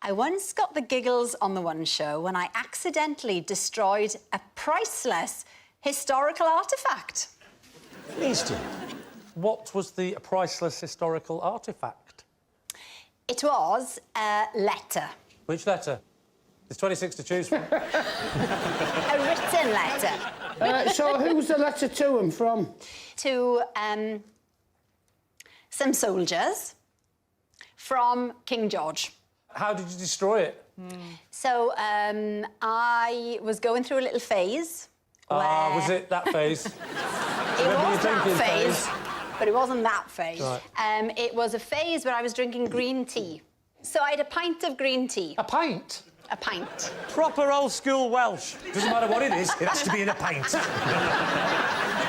I once got the giggles on the one show when I accidentally destroyed a priceless historical artefact. Please do. What was the priceless historical artefact? It was a letter. Which letter? There's 26 to choose from. A written letter. So who was the letter to and from? To some soldiers from King George. How did you destroy it? So I was going through a little phase. Was it that phase? It was that phase, but it wasn't that phase. Right. It was a phase where I was drinking green tea. So I had a pint of green tea. A pint? A pint. Proper old-school Welsh. Doesn't matter what it is, it has to be in a pint.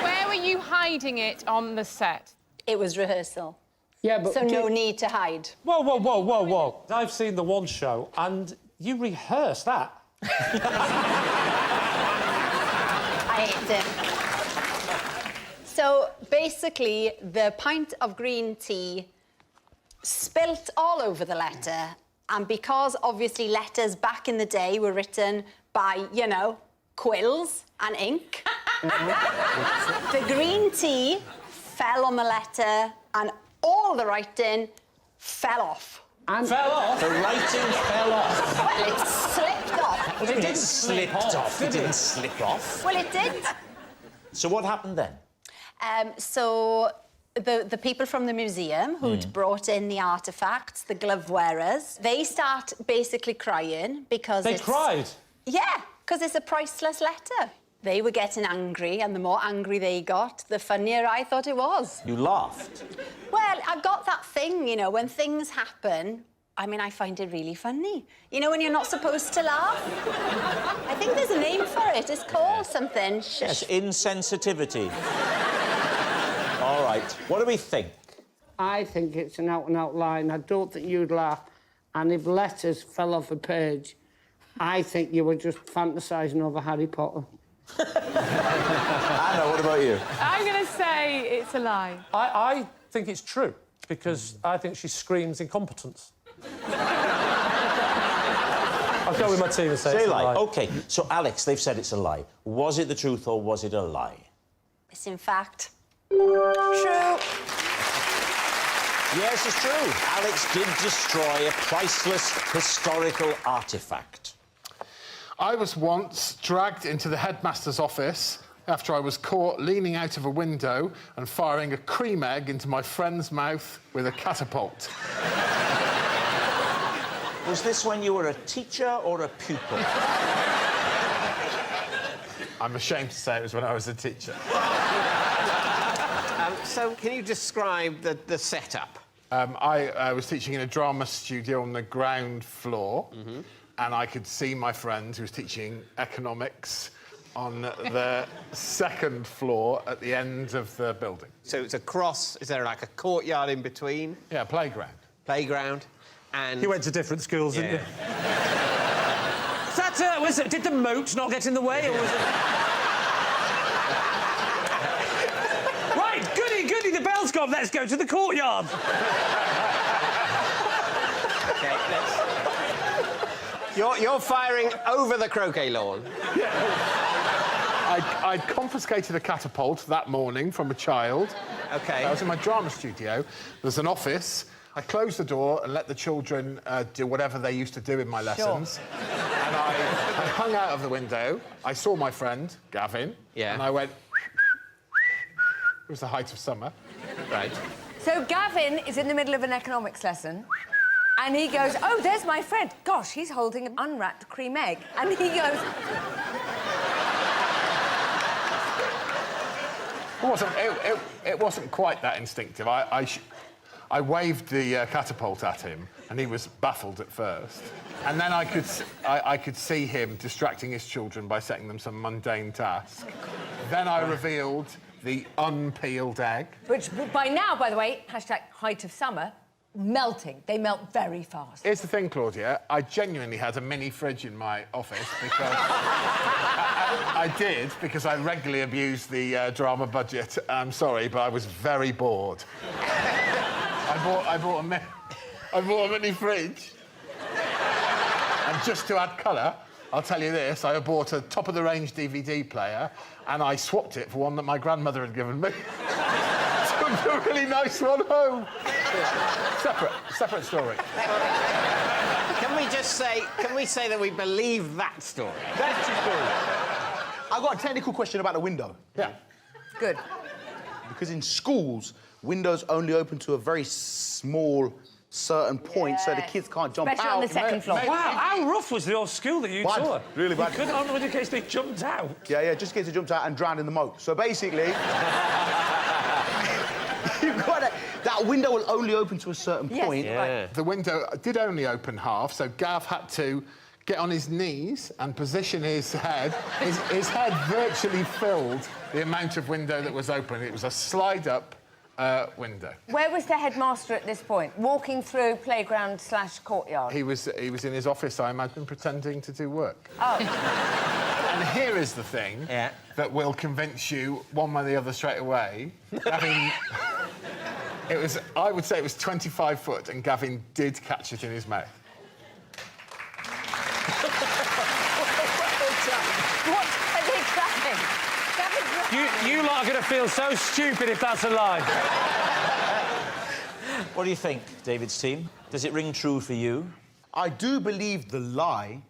Where were you hiding it on the set? It was rehearsal. Yeah, but... So no need to hide. Whoa, whoa, whoa, whoa, whoa. I've seen the one show, and you rehearse that. I hate it. So, basically, the pint of green tea spilt all over the letter, and because, obviously, letters back in the day were written by, you know, quills and ink, the green tea fell on the letter and all the writing fell off. And Fell off? The writing fell off. Well, it slipped off. Well, it didn't slip off. It didn't slip off. Well, it did. So what happened then? So the people from the museum who'd brought in the artefacts, the glove wearers, they start basically crying because They cried? Yeah, because it's a priceless letter. They were getting angry, and the more angry they got, the funnier I thought it was. You laughed. Well, I've got that thing, you know, when things happen, I mean, I find it really funny. You know, when you're not supposed to laugh? I think there's a name for it. It's called something. Yes, insensitivity. All right. What do we think? I think it's an out-and-out lie, and I don't think you'd laugh. And if letters fell off a page, I think you were just fantasising over Harry Potter. Anna, what about you? I'm going to say it's a lie. I think it's true, because I think she screams incompetence. I'll go with my team and say it's a lie. OK, so, Alex, they've said it's a lie. Was it the truth or was it a lie? It's, in fact, true. Yes, it's true. Alex did destroy a priceless historical artefact. I was once dragged into the headmaster's office after I was caught leaning out of a window and firing a cream egg into my friend's mouth with a catapult. Was this when you were a teacher or a pupil? I'm ashamed to say it was when I was a teacher. So, can you describe the setup? I was teaching in a drama studio on the ground floor, and I could see my friend who was teaching economics on the second floor at the end of the building. So it's across, is there like a courtyard in between? Yeah, playground. Playground, and... You went to different schools, didn't you? Did the moat not get in the way, or was it... Right, goody, the bell's gone, let's go to the courtyard. OK, let's... You're firing over the croquet lawn. I'd confiscated a catapult that morning from a child. OK. I was in my drama studio. There's an office. I closed the door and let the children do whatever they used to do in my lessons. And I hung out of the window. I saw my friend, Gavin. Yeah. And I went... It was the height of summer. Right. So Gavin is in the middle of an economics lesson, and he goes, oh, there's my friend. Gosh, he's holding an unwrapped cream egg. And he goes... It wasn't quite that instinctive. I waved the catapult at him, and he was baffled at first. And then I could see him distracting his children by setting them some mundane task. Then I revealed the unpeeled egg. Which, by now, by the way, hashtag height of summer, melting. They melt very fast. Here's the thing, Claudia. I genuinely had a mini fridge in my office because... I did, because I regularly abused the drama budget. I'm sorry, but I was very bored. I bought a mini fridge. And just to add colour, I'll tell you this, I bought a top-of-the-range DVD player and I swapped it for one that my grandmother had given me. Took a really nice one home. Separate story. Can we say that we believe that story? That's the story. I've got a technical question about the window. Yeah. Good. Because in schools, windows only open to a very small certain point, so the kids can't jump Especially out. on the second floor. Wow, how rough was the old school that you Bad. taught? Really bad. You couldn't, only in case they jumped out. Yeah, just in case they jumped out and drowned in the moat. So basically, you've got that window will only open to a certain point. Yeah. The window did only open half, so Gav had to get on his knees and position his head. His head virtually filled the amount of window that was open. It was a slide-up window. Where was the headmaster at this point? Walking through playground/courtyard? He was in his office, I imagine, pretending to do work. Oh. And here is the thing that will convince you one way or the other straight away. Gavin... I would say it was 25 foot, and Gavin did catch it in his mouth. What are they grabbing? You lot are going to feel so stupid if that's a lie. What do you think, David's team? Does it ring true for you? I do believe the lie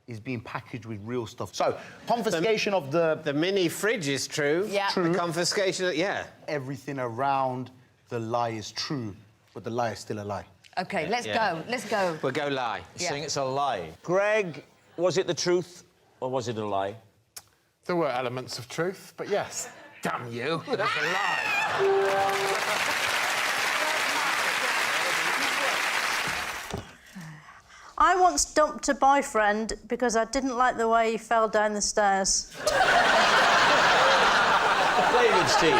is being packaged with real stuff. So, confiscation of the... The mini fridge is true. Yeah. The confiscation, yeah. Everything around the lie is true, but the lie is still a lie. OK, let's go. Let's go. We'll go lie. You're saying it's a lie. Greg, was it the truth or was it a lie? There were elements of truth, but yes. Damn you. That's a lie. I once dumped a boyfriend because I didn't like the way he fell down the stairs. David's team.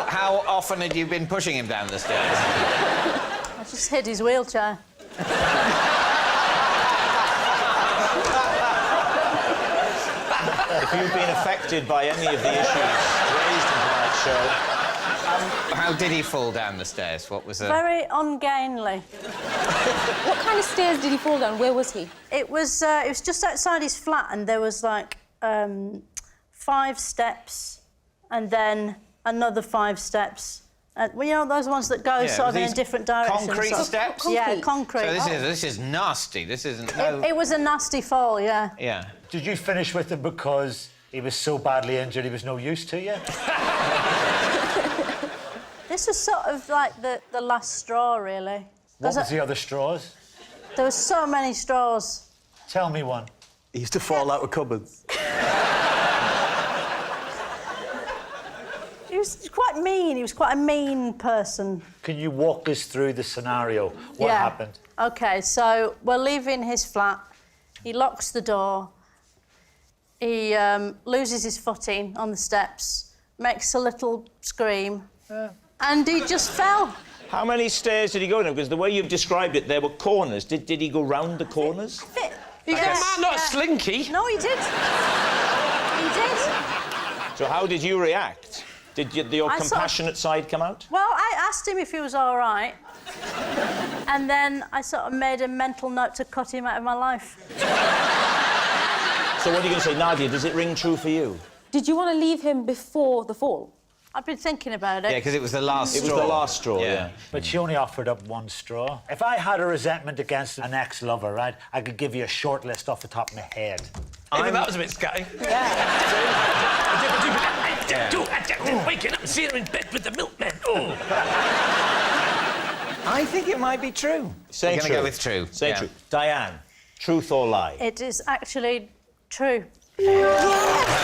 How often had you been pushing him down the stairs? I just hid his wheelchair. If you've been affected by any of the issues raised in tonight's show... How did he fall down the stairs? What was Very ungainly. What kind of stairs did he fall down? Where was he? It was just outside his flat, and there was, like, 5 steps, and then another 5 steps. Well, you know, those ones that go sort of in a different direction. Concrete sort of. steps? Yeah, concrete. So this is nasty. This isn't... It was a nasty fall, yeah. Yeah. Did you finish with him because he was so badly injured he was no use to you? This was sort of like the last straw, really. What was the other straws? There were so many straws. Tell me one. He used to fall out of cupboards. He was quite mean. He was quite a mean person. Can you walk us through the scenario? What happened? OK, so we're leaving his flat. He locks the door. He loses his footing on the steps, makes a little scream, and he just fell. How many stairs did he go down? Because the way you've described it, there were corners. Did he go round the corners? He's a man, not a slinky. No, he did. He did. So how did you react? Did your compassionate side come out? Well, I asked him if he was all right, and then I sort of made a mental note to cut him out of my life. So what are you going to say, Nadia? Does it ring true for you? Did you want to leave him before the fall? I've been thinking about it. Yeah, because it was the last straw. It was the last straw, yeah. But she only offered up one straw. If I had a resentment against an ex-lover, right, I could give you a short list off the top of my head. Even that was a bit scatty. Waking up and seeing her in bed with the milkman. Oh. I think it might be true. Say We're true. going to go with true. Say true. Diane, truth or lie? It is actually true. Wow.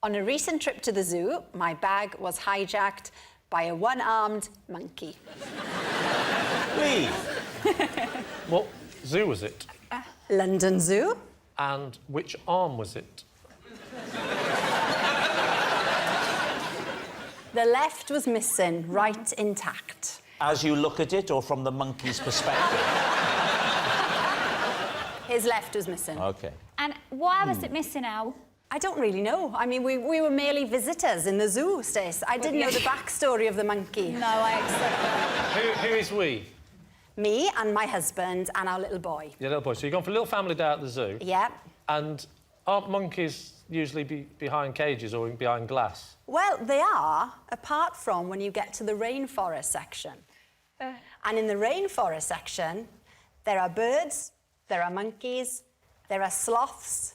On a recent trip to the zoo, my bag was hijacked by a one-armed monkey. Lee. What zoo was it? London Zoo. And which arm was it? The left was missing, right intact. As you look at it, or from the monkey's perspective? His left was missing. OK. And why was it missing now? I don't really know. I mean, we were merely visitors in the zoo, Stace. I didn't know the backstory of the monkey. No, I accept that. Who is we? Me and my husband and our little boy. Your little boy. So you've gone for a little family day at the zoo. Yeah. And aren't monkeys usually behind cages or behind glass? Well, they are, apart from when you get to the rainforest section. And in the rainforest section, there are birds, there are monkeys, there are sloths.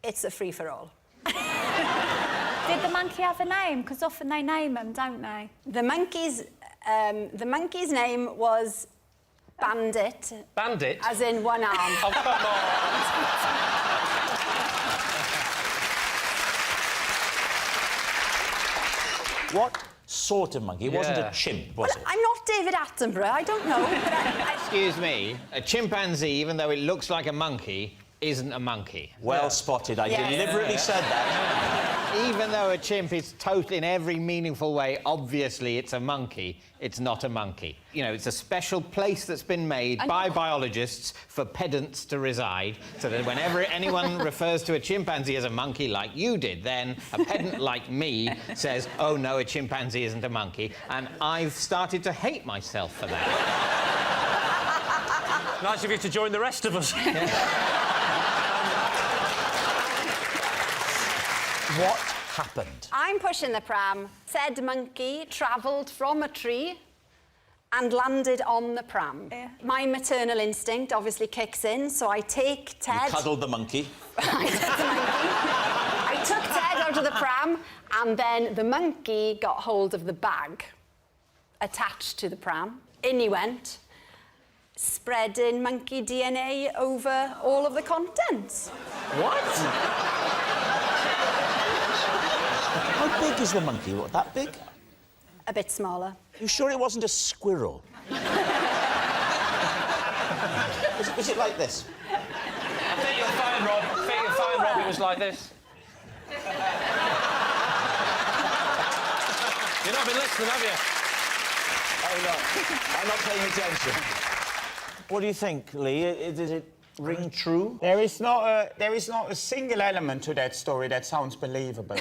It's a free-for-all. Did the monkey have a name? Because often they name them, don't they? The monkey's name was Bandit. Bandit? As in one arm. Oh, come on! What sort of monkey? It wasn't a chimp, was it? I'm not David Attenborough, I don't know. But Excuse me, a chimpanzee, even though it looks like a monkey, isn't a monkey. Well spotted. I deliberately said that. Even though a chimp is totally, in every meaningful way, obviously it's a monkey, it's not a monkey. You know, it's a special place that's been made by biologists for pedants to reside, so that whenever anyone refers to a chimpanzee as a monkey, like you did, then a pedant like me says, oh, no, a chimpanzee isn't a monkey, and I've started to hate myself for that. Nice of you to join the rest of us. What happened? I'm pushing the pram. Said monkey travelled from a tree and landed on the pram. My maternal instinct obviously kicks in, so I take Ted... You cuddled the monkey. I took Ted out of the pram, and then the monkey got hold of the bag attached to the pram. In he went, spreading monkey DNA over all of the contents. What? How big is the monkey? What, that big? A bit smaller. You sure it wasn't a squirrel? was it like this? I think you'll find, Rob. It was like this. You've not been listening, have you? Oh, no. I'm not paying attention. What do you think, Lee? Did it ring true? There is not a single element to that story that sounds believable.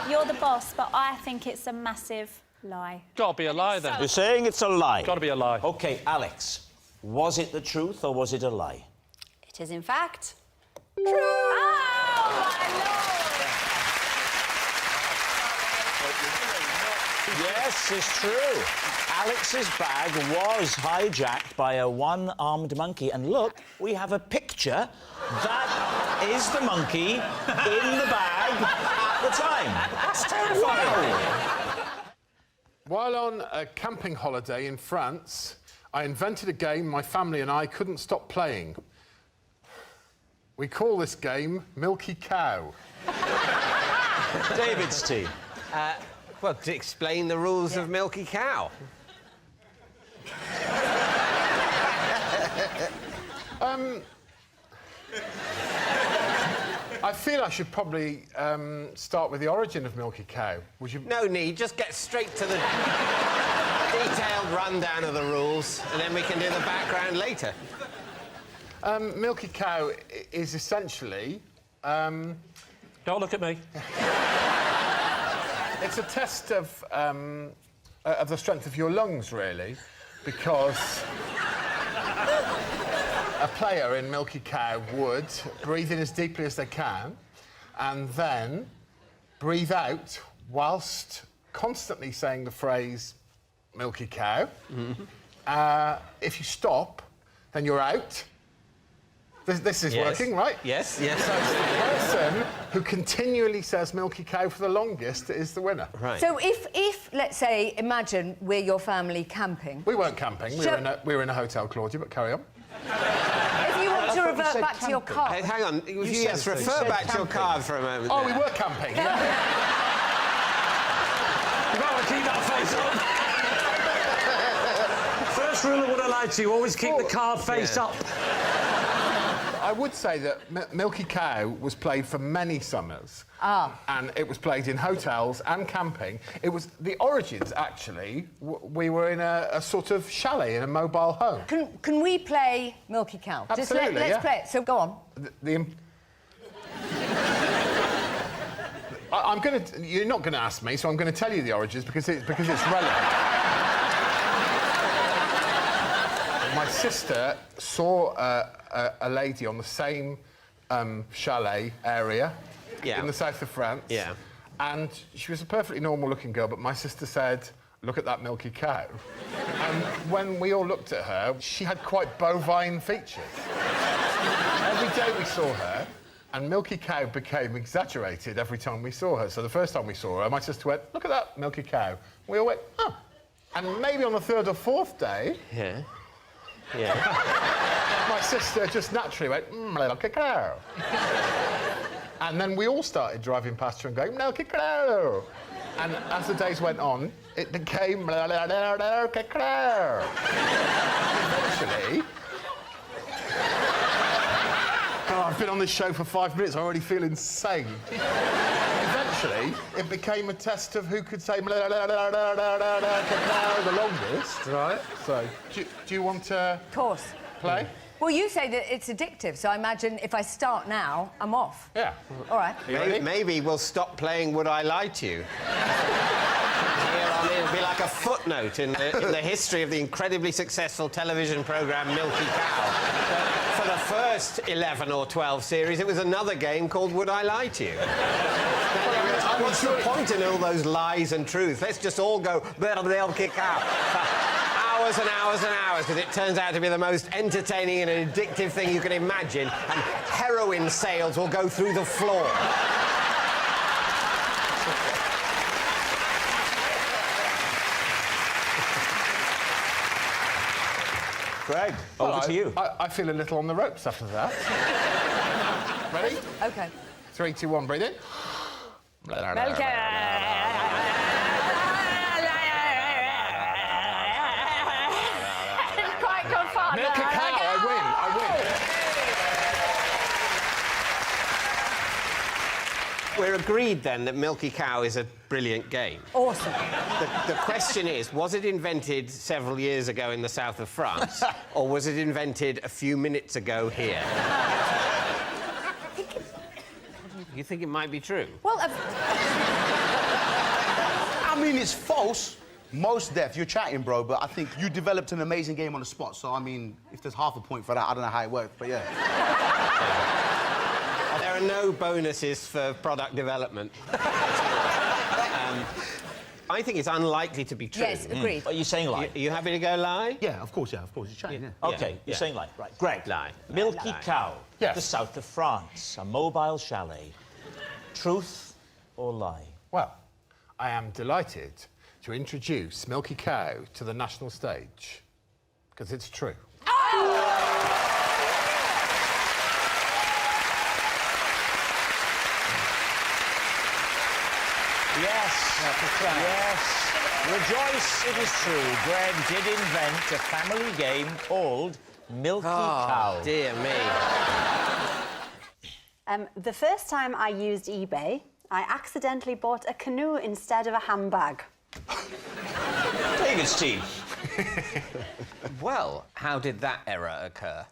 You're the boss, but I think it's a massive lie. Gotta be a lie, then. You're saying it's a lie? Gotta be a lie. OK, Alex, was it the truth or was it a lie? It is, in fact, true. Oh, my Lord! Yes, it's true. Alex's bag was hijacked by a one-armed monkey. And look, we have a picture. That is the monkey in the bag at the time. That's terrifying. While on a camping holiday in France, I invented a game my family and I couldn't stop playing. We call this game Milky Cow. David's team. Well, to explain the rules of Milky Cow. I feel I should probably start with the origin of Milky Cow. Would you? No need, just get straight to the detailed rundown of the rules, and then we can do the background later. Milky Cow is essentially... Don't look at me. It's a test of the strength of your lungs, really, because a player in Milky Cow would breathe in as deeply as they can and then breathe out whilst constantly saying the phrase Milky Cow. If you stop, then you're out. This is working, right? Yes. So it's the person who continually says Milky Cow for the longest is the winner. Right. So if let's say, imagine we're your family camping. We weren't camping. We were in a hotel, Claudia, but carry on. If you want to revert back to your car. Hey, hang on. Yes, refer back to your card for a moment. Oh, we were camping. You might want to keep that face up. First rule of what I like to, always keep the card face up. I would say that Milky Cow was played for many summers. And it was played in hotels and camping. It was the origins, actually. We were in a sort of chalet in a mobile home. Can we play Milky Cow? Absolutely, Let's play it. So go on. You're not going to ask me, so I'm going to tell you the origins because it's relevant. My sister saw a lady on the same chalet area in the south of France. Yeah. And she was a perfectly normal-looking girl, but my sister said, look at that Milky Cow. And when we all looked at her, she had quite bovine features. Every day we saw her, and Milky Cow became exaggerated every time we saw her. So the first time we saw her, my sister went, look at that Milky Cow. We all went, huh. And maybe on the third or fourth day... Yeah. my sister just naturally went, Milky Cow. And then we all started driving past her and going, Milky Cow. And as the days went on, it became Milky Cow. Eventually... Oh, I've been on this show for 5 minutes, I already feel insane. Eventually, it became a test of who could say the longest. Right. So, do you want to... Of course. Play? Well, you say that it's addictive, so I imagine if I start now, I'm off. Yeah. All right. Maybe we'll stop playing Would I Lie to You? It'll be like a footnote in the history of the incredibly successful television programme Milky Cow. For the first 11 or 12 series, it was another game called Would I Lie to You? What's the point in all those lies and truths? Let's just all go Milky Cow for hours and hours and hours, because it turns out to be the most entertaining and addictive thing you can imagine, and heroin sales will go through the floor. Greg, over to you. I feel a little on the ropes after that. Ready? OK. 3, 2, 1, breathe in. Milky. Quite good fun. Milky Cow, I win. We're agreed, then, that Milky Cow is a brilliant game. Awesome. The question is, was it invented several years ago in the south of France, or was it invented a few minutes ago here? You think it might be true? Well, I mean, it's false. Most deaf. You're chatting, bro, but I think you developed an amazing game on the spot. So, I mean, if there's half a point for that, I don't know how it worked, but yeah. There are no bonuses for product development. I think it's unlikely to be true. Yes, agreed. Are you saying lie? Are you happy to go lie? Yeah, of course, You're chatting, yeah. OK, you're saying lie. Right. Greg. Lie. Milky Cow. Yes. The south of France. A mobile chalet. Truth or lie? Well, I am delighted to introduce Milky Cow to the national stage, because it's true. Yes. Yes. Rejoice, it is true. Greg did invent a family game called Milky Cow. Dear me. The first time I used eBay, I accidentally bought a canoe instead of a handbag. David's team. Well, how did that error occur?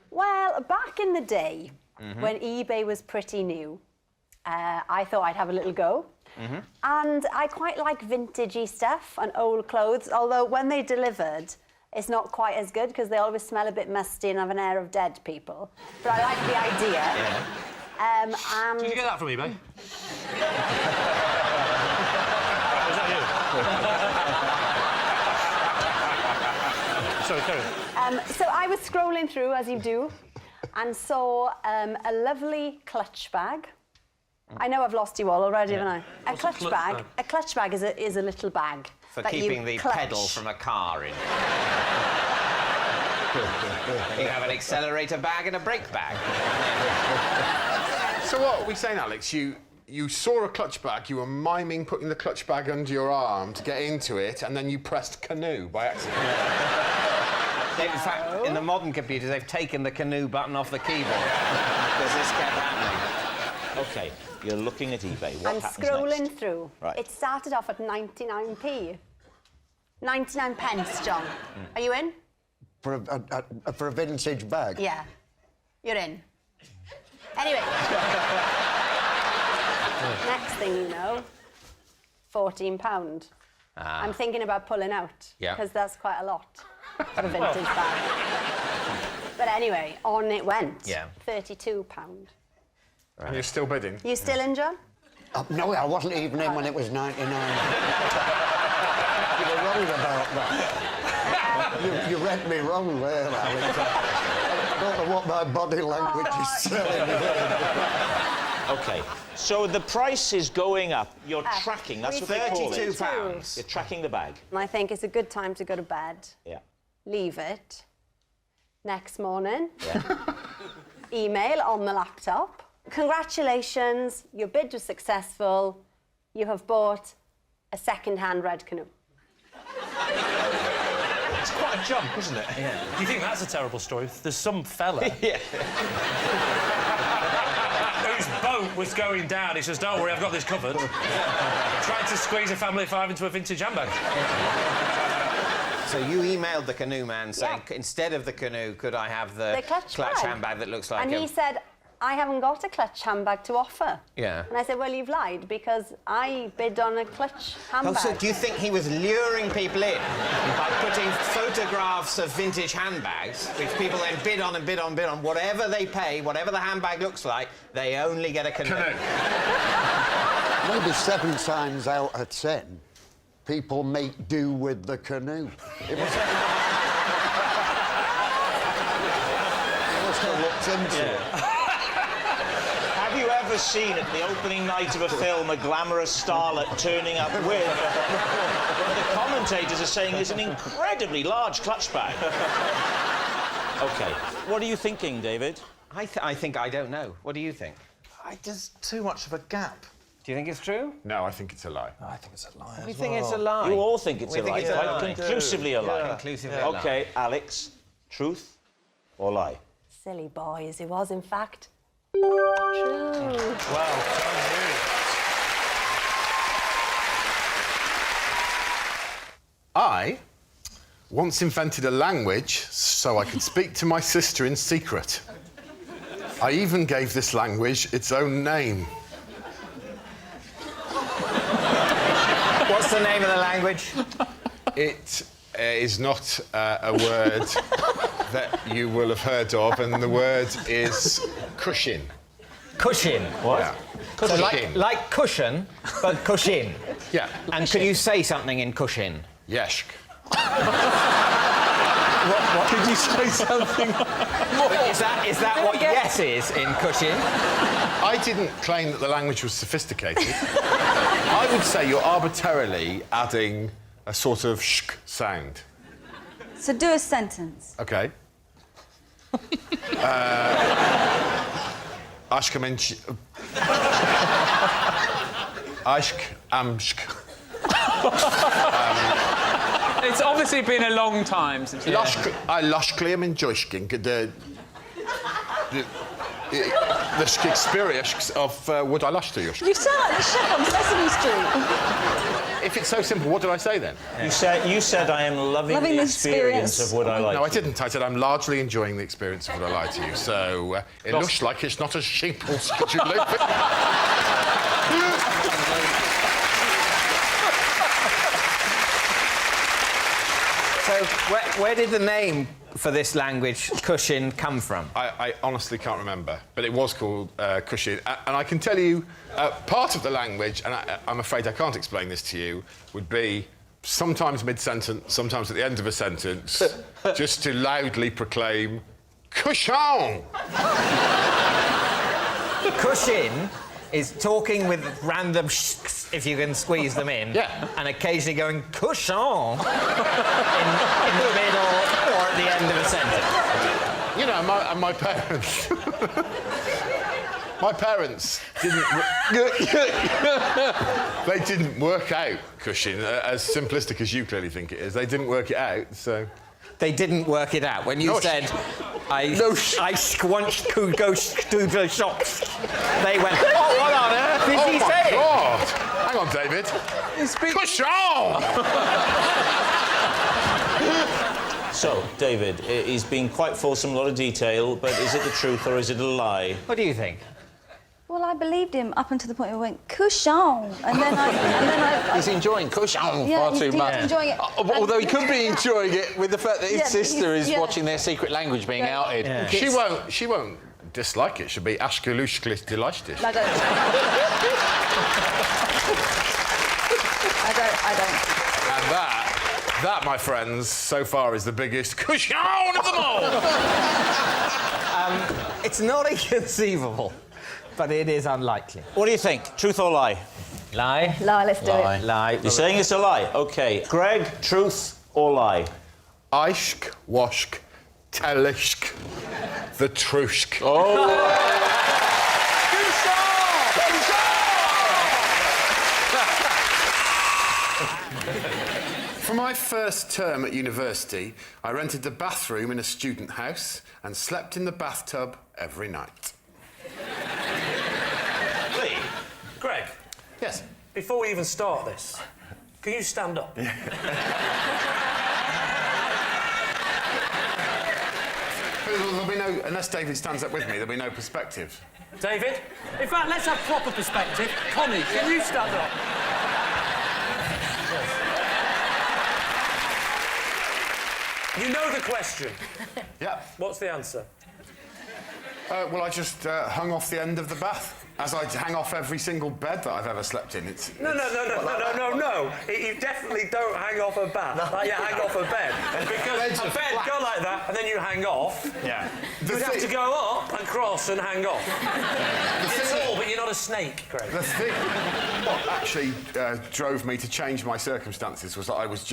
Well, back in the day, when eBay was pretty new, I thought I'd have a little go. And I quite like vintagey stuff and old clothes, although when they delivered, it's not quite as good because they always smell a bit musty and have an air of dead people. But I like the idea. Yeah. Did you get that from eBay? Was that you? Sorry, carry on. So I was scrolling through, as you do, and saw a lovely clutch bag. I know I've lost you all already, haven't I? A clutch bag. A clutch bag is a little bag. For that keeping the clutch. pedal from a car in. You have an accelerator bag and a brake bag. So what are we saying, Alex? You saw a clutch bag, you were miming putting the clutch bag under your arm to get into it, and then you pressed Canoe by accident. In fact, in the modern computers, they've taken the Canoe button off the keyboard because this kept happening. OK, you're looking at eBay. What I'm happens scrolling next? through. Right. It started off at 99p. 99 pence, John. Are you in? For a vintage bag? Yeah. You're in. Anyway. Next thing you know, £14. I'm thinking about pulling out. Yeah. Because that's quite a lot. for a vintage bag. But anyway, on it went. Yeah. £32. And you're still bidding? You still in, John? No, I wasn't even in when it was 99. You were wrong about that. You read me wrong there, Alex. I don't know what my body language is telling me. OK, so the price is going up. You're tracking, that's what they call it. £32. You're tracking the bag. And I think it's a good time to go to bed. Yeah. Leave it. Next morning. Yeah. Email on the laptop. Congratulations, your bid was successful. You have bought a second-hand red canoe. It's quite a jump, isn't it? Yeah. Do you think that's a terrible story? There's some fella Yeah. whose boat was going down. He says, don't worry, I've got this covered. Tried to squeeze a family of 5 into a vintage handbag. So you emailed the canoe man saying, instead of the canoe, could I have the clutch bag. handbag that looks like And he said, I haven't got a clutch handbag to offer. Yeah. And I said, well, you've lied, because I bid on a clutch handbag. So do you think he was luring people in by putting photographs of vintage handbags, which people then bid on and bid on, bid on, whatever they pay, whatever the handbag looks like, they only get a canoe? Maybe 7 times out of 10, people make do with the canoe. It must have looked into it. Have you ever seen at the opening night of a film a glamorous starlet turning up with what the commentators are saying is an incredibly large clutch bag? OK, what are you thinking, David? I think I don't know. What do you think? There's too much of a gap. Do you think it's true? No, I think it's a lie. I think it's a lie. We think it's a lie. You all think it's We a think lie. it's a lie. Quite conclusively a lie. Yeah. Conclusively a lie. OK, Alex, truth or lie? Silly boys, it was, in fact, true. Well, I once invented a language so I could speak to my sister in secret. I even gave this language its own name. What's the name of the language? It is not a word that you will have heard of, and the word is Cushin. Cushin. What? Yeah. So Cushin. like cushion, but Cushin. Yeah. And could you say something in Cushin? Yeshk. what? Could you say something? Is that what yes is in Cushin? I didn't claim that the language was sophisticated. I would say you're arbitrarily adding a sort of shk sound. So do a sentence. OK. Ashkamench... Ashk amshk. It's obviously been a long time since... I lashkliam in joishking the experience of would I lush to you? You sound like the chef on Sesame Street. If it's so simple, what did I say then? You said I am loving the experience of what I like. No, I didn't. I said I'm largely enjoying the experience of what I like to you. So it looks like it's not as simple as you live it. So where did the name for this language, Cushin, come from? I honestly can't remember, but it was called Cushin. And I can tell you, part of the language, and I'm afraid I can't explain this to you, would be sometimes mid-sentence, sometimes at the end of a sentence, just to loudly proclaim, Cushin! Cushin is talking with random shks, if you can squeeze them in, and occasionally going Cushin in the middle or at the end of a sentence. You know, my parents... my parents didn't... they didn't work out Cushin, as simplistic as you clearly think it is. They didn't work it out, so... They didn't work it out. When you said, I squunched to go to the shops, they went, oh, what on earth is he saying? Oh, my God! Hang on, David. Cushin! So, David, he's been quite fulsome, a lot of detail, but is it the truth or is it a lie? What do you think? Well, I believed him up until the point where he went, Cushin. And then I... He's enjoying Cushin Yeah, far too he's much. enjoying it. Although he could be enjoying it with the fact that his Yeah, sister is yeah. watching their secret language being outed. Yeah. She won't dislike it. She'll be ashkelushklis delishtish. I don't. I don't. And that, my friends, so far is the biggest cushion of them all. It's not inconceivable, but it is unlikely. What do you think? Truth or lie? Lie. Lie, let's do it. Lie. You're saying it's a lie? OK. Greg, truth or lie? Aishk, washk, telishk, the trushk. Oh! For my first term at university, I rented a bathroom in a student house and slept in the bathtub every night. Lee, Greg. Yes. Before we even start this, can you stand up? There'll be no, unless David stands up with me, there'll be no perspective. David? In fact, let's have proper perspective. Connie, can you stand up? You know the question. Yeah. What's the answer? Well, I just hung off the end of the bath, as I hang off every single bed that I've ever slept in. No. You definitely don't hang off a bath like you hang off a bed. Because a bed go like that and then you hang off. Yeah. You'd have to go up and cross and hang off. You're tall, but you're not a snake, Greg. The thing what actually drove me to change my circumstances was that I was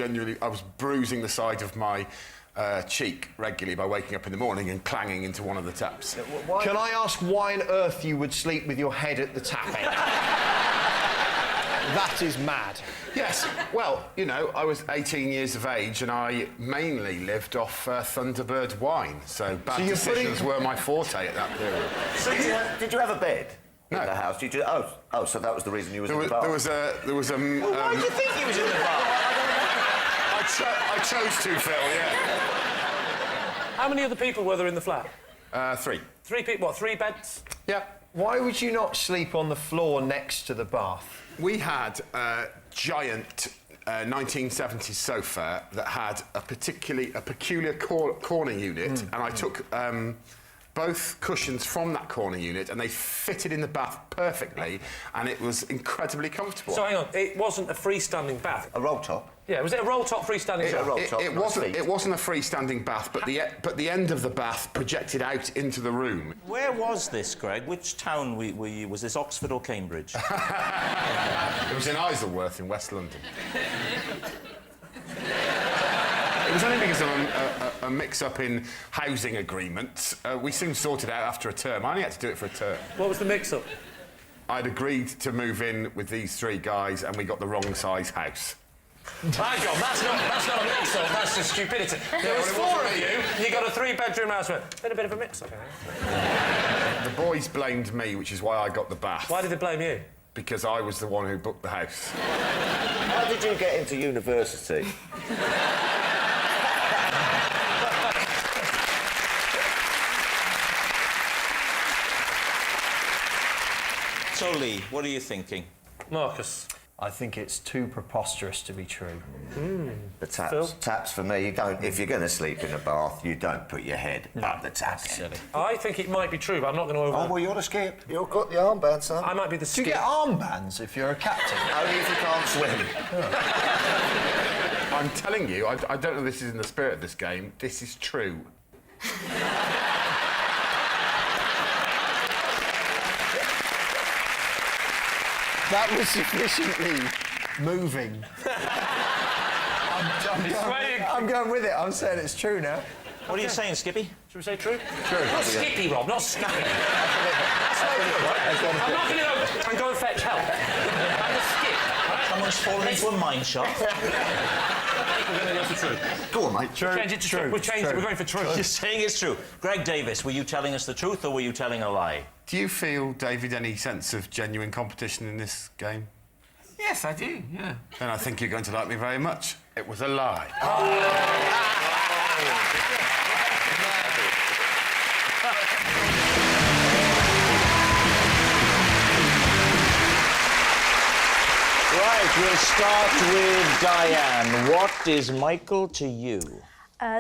bruising the side of my cheek regularly by waking up in the morning and clanging into one of the taps. Can I ask why on earth you would sleep with your head at the tap end? That is mad. Yes, well, you know, I was 18 years of age and I mainly lived off Thunderbird wine, so bad decisions were my forte at that period. So did you have a bed in No. the house? Did you, oh, so that was the reason you was in the bath? There was a... Why do you think he was in the bath? I chose to, Phil, yeah. How many other people were there in the flat? 3. 3 people, what, 3 beds? Yeah. Why would you not sleep on the floor next to the bath? We had a giant 1970s sofa that had a peculiar corner unit, and I took both cushions from that corner unit and they fitted in the bath perfectly, and it was incredibly comfortable. So hang on, it wasn't a freestanding bath? A roll top? Yeah, was it a roll top freestanding bath? It wasn't a freestanding bath, but the end of the bath projected out into the room. Where was this, Greg? Which town was this, Oxford or Cambridge? It was in Isleworth in West London. It was only because of a mix-up in housing agreements. We soon sorted it out after a term. I only had to do it for a term. What was the mix-up? I'd agreed to move in with these 3 guys and we got the wrong size house. Hang on, that's not a mix-up, that's just stupidity. There was 4 of you, and you got a 3-bedroom house. Been a bit of a mix-up. The boys blamed me, which is why I got the bath. Why did they blame you? Because I was the one who booked the house. How did you get into university? So, Lee, what are you thinking? Marcus? I think it's too preposterous to be true. The taps for me, you don't... If you're going to sleep in a bath, you don't put your head up the tap end. I think it might be true, but I'm not going to over... Oh, well, you're the skip. You've got the armband, son. I might be the Do you skip. get armbands if you're a captain? Only if you can't swim. I'm telling you, I don't know if this is in the spirit of this game, this is true. That was sufficiently moving. I'm going with it. I'm saying it's true now. What are you saying, Skippy? Should we say true? True. Not Skippy, Rob, not Skippy. That's no good, right? I'm not going to go and go and fetch help. I'm the skip, right? Someone's fallen into a mine shaft. We're going to go for true. Go on, mate. We'll change it to true. We'll change it. We're going for true. You're saying it's true. Greg Davis, were you telling us the truth or were you telling a lie? Do you feel, David, any sense of genuine competition in this game? Yes, I do, yeah. Then I think you're going to like me very much. It was a lie. Right, we'll start with Diane. What is Michael to you?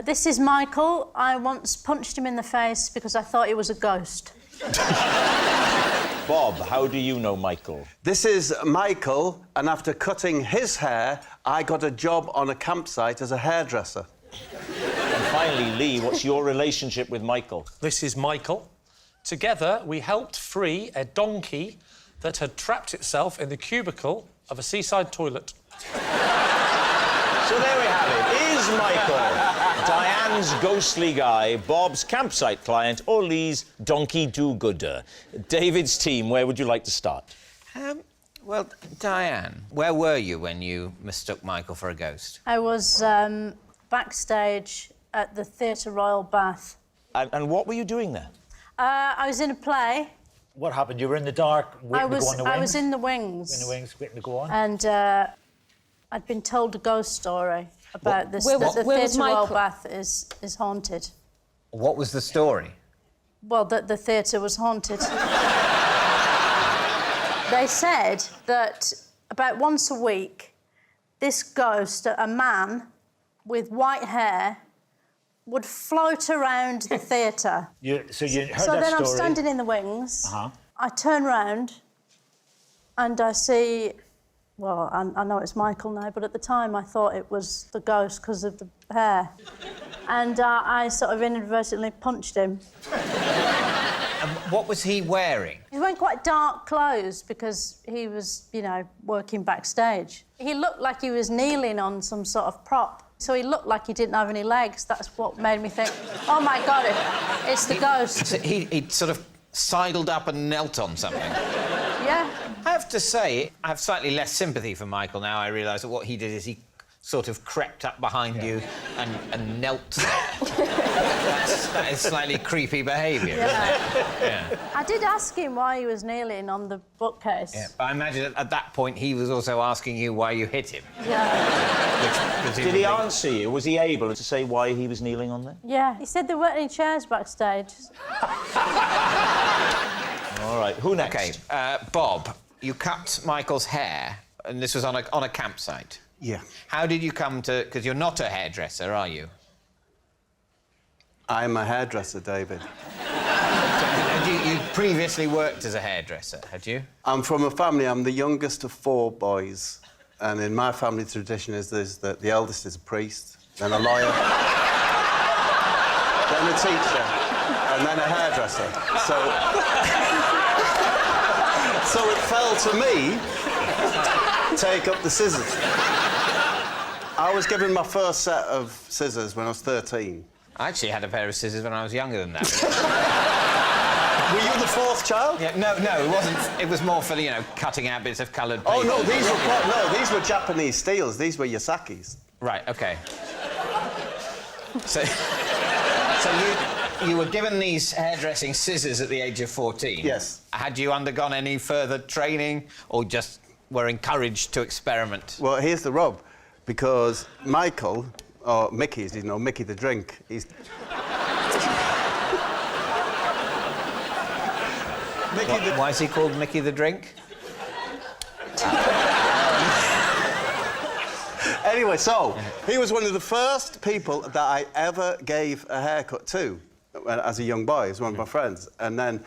This is Michael. I once punched him in the face because I thought he was a ghost. Bob, how do you know Michael? This is Michael, and after cutting his hair, I got a job on a campsite as a hairdresser. And finally, Lee, what's your relationship with Michael? This is Michael. Together, we helped free a donkey that had trapped itself in the cubicle of a seaside toilet. So there we have it. Is Michael Diane's ghostly guy, Bob's campsite client, or Lee's donkey do-gooder? David's team, where would you like to start? Well, Diane, where were you when you mistook Michael for a ghost? I was backstage at the Theatre Royal Bath. And what were you doing there? I was in a play. What happened? You were in the dark, waiting to go on the wings? I was in the wings. In the wings, waiting to go on? And I'd been told a ghost story about this. Where The was Theatre Royal Michael? Bath is haunted. What was the story? Well, that the theatre was haunted. They said that about once a week, this ghost, a man with white hair, would float around the theatre. So you heard So that then story? I'm standing in the wings. Uh-huh. I turn round and I see... Well, I know it's Michael now, but at the time I thought it was the ghost because of the hair. And I sort of inadvertently punched him. And what was he wearing? He was wearing quite dark clothes because he was, you know, working backstage. He looked like he was kneeling on some sort of prop. So he looked like he didn't have any legs. That's what made me think, oh, my God, it's the ghost. So he sort of sidled up and knelt on something. Yeah. I have to say, I have slightly less sympathy for Michael now. I realise that what he did is he sort of crept up behind you and knelt there. That is slightly creepy behaviour, isn't it? Yeah. I did ask him why he was kneeling on the bookcase. Yeah, but I imagine at that point he was also asking you why you hit him. Yeah. Did he answer you? Was he able to say why he was kneeling on there? Yeah. He said there weren't any chairs backstage. All right, who next? OK, Bob, you cut Michael's hair, and this was on a campsite. Yeah. How did you come to... Because you're not a hairdresser, are you? I'm a hairdresser, David. Had you previously worked as a hairdresser, had you? I'm from a family, I'm the youngest of 4 boys. And in my family tradition is that the eldest is a priest, then a lawyer, then a teacher, and then a hairdresser. So it fell to me to take up the scissors. I was given my first set of scissors when I was 13. I actually had a pair of scissors when I was younger than that. Were you the 4th child? Yeah, no, it wasn't. It was more for, you know, cutting out bits of coloured paper. Oh, no, these were Japanese steels. These were Yasakis. Right, OK. So you were given these hairdressing scissors at the age of 14? Yes. Had you undergone any further training or just were encouraged to experiment? Well, here's the rub. Because Michael, or Mickey, as you know, Mickey the drink, he's... Why is he called Mickey the Drink? Anyway, so, he was one of the first people that I ever gave a haircut to as a young boy. He was one of my friends. And then,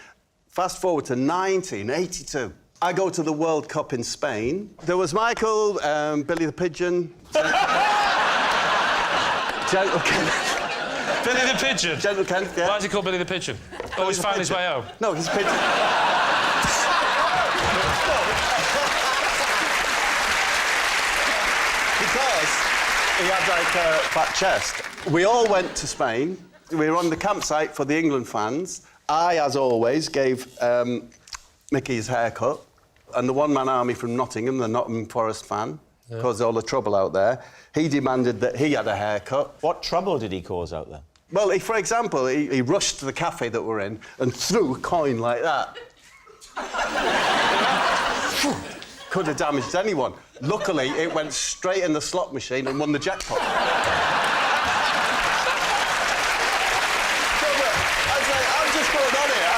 fast forward to 1982. I go to the World Cup in Spain. There was Michael, Billy the Pigeon... Gentle Kenneth. Billy the Pigeon? Gentle Kenneth, yeah. Why is he called Billy the Pigeon? Oh, he's found his way home. No, he's a pigeon. Because he had, like, a fat chest. We all went to Spain. We were on the campsite for the England fans. I, as always, gave Mickey his haircut. And the one-man army from Nottingham, the Nottingham Forest fan, caused all the trouble out there. He demanded that he had a haircut. What trouble did he cause out there? Well, for example, he rushed to the cafe that we're in and threw a coin like that. Could have damaged anyone. Luckily, it went straight in the slot machine and won the jackpot. I'm just going on here.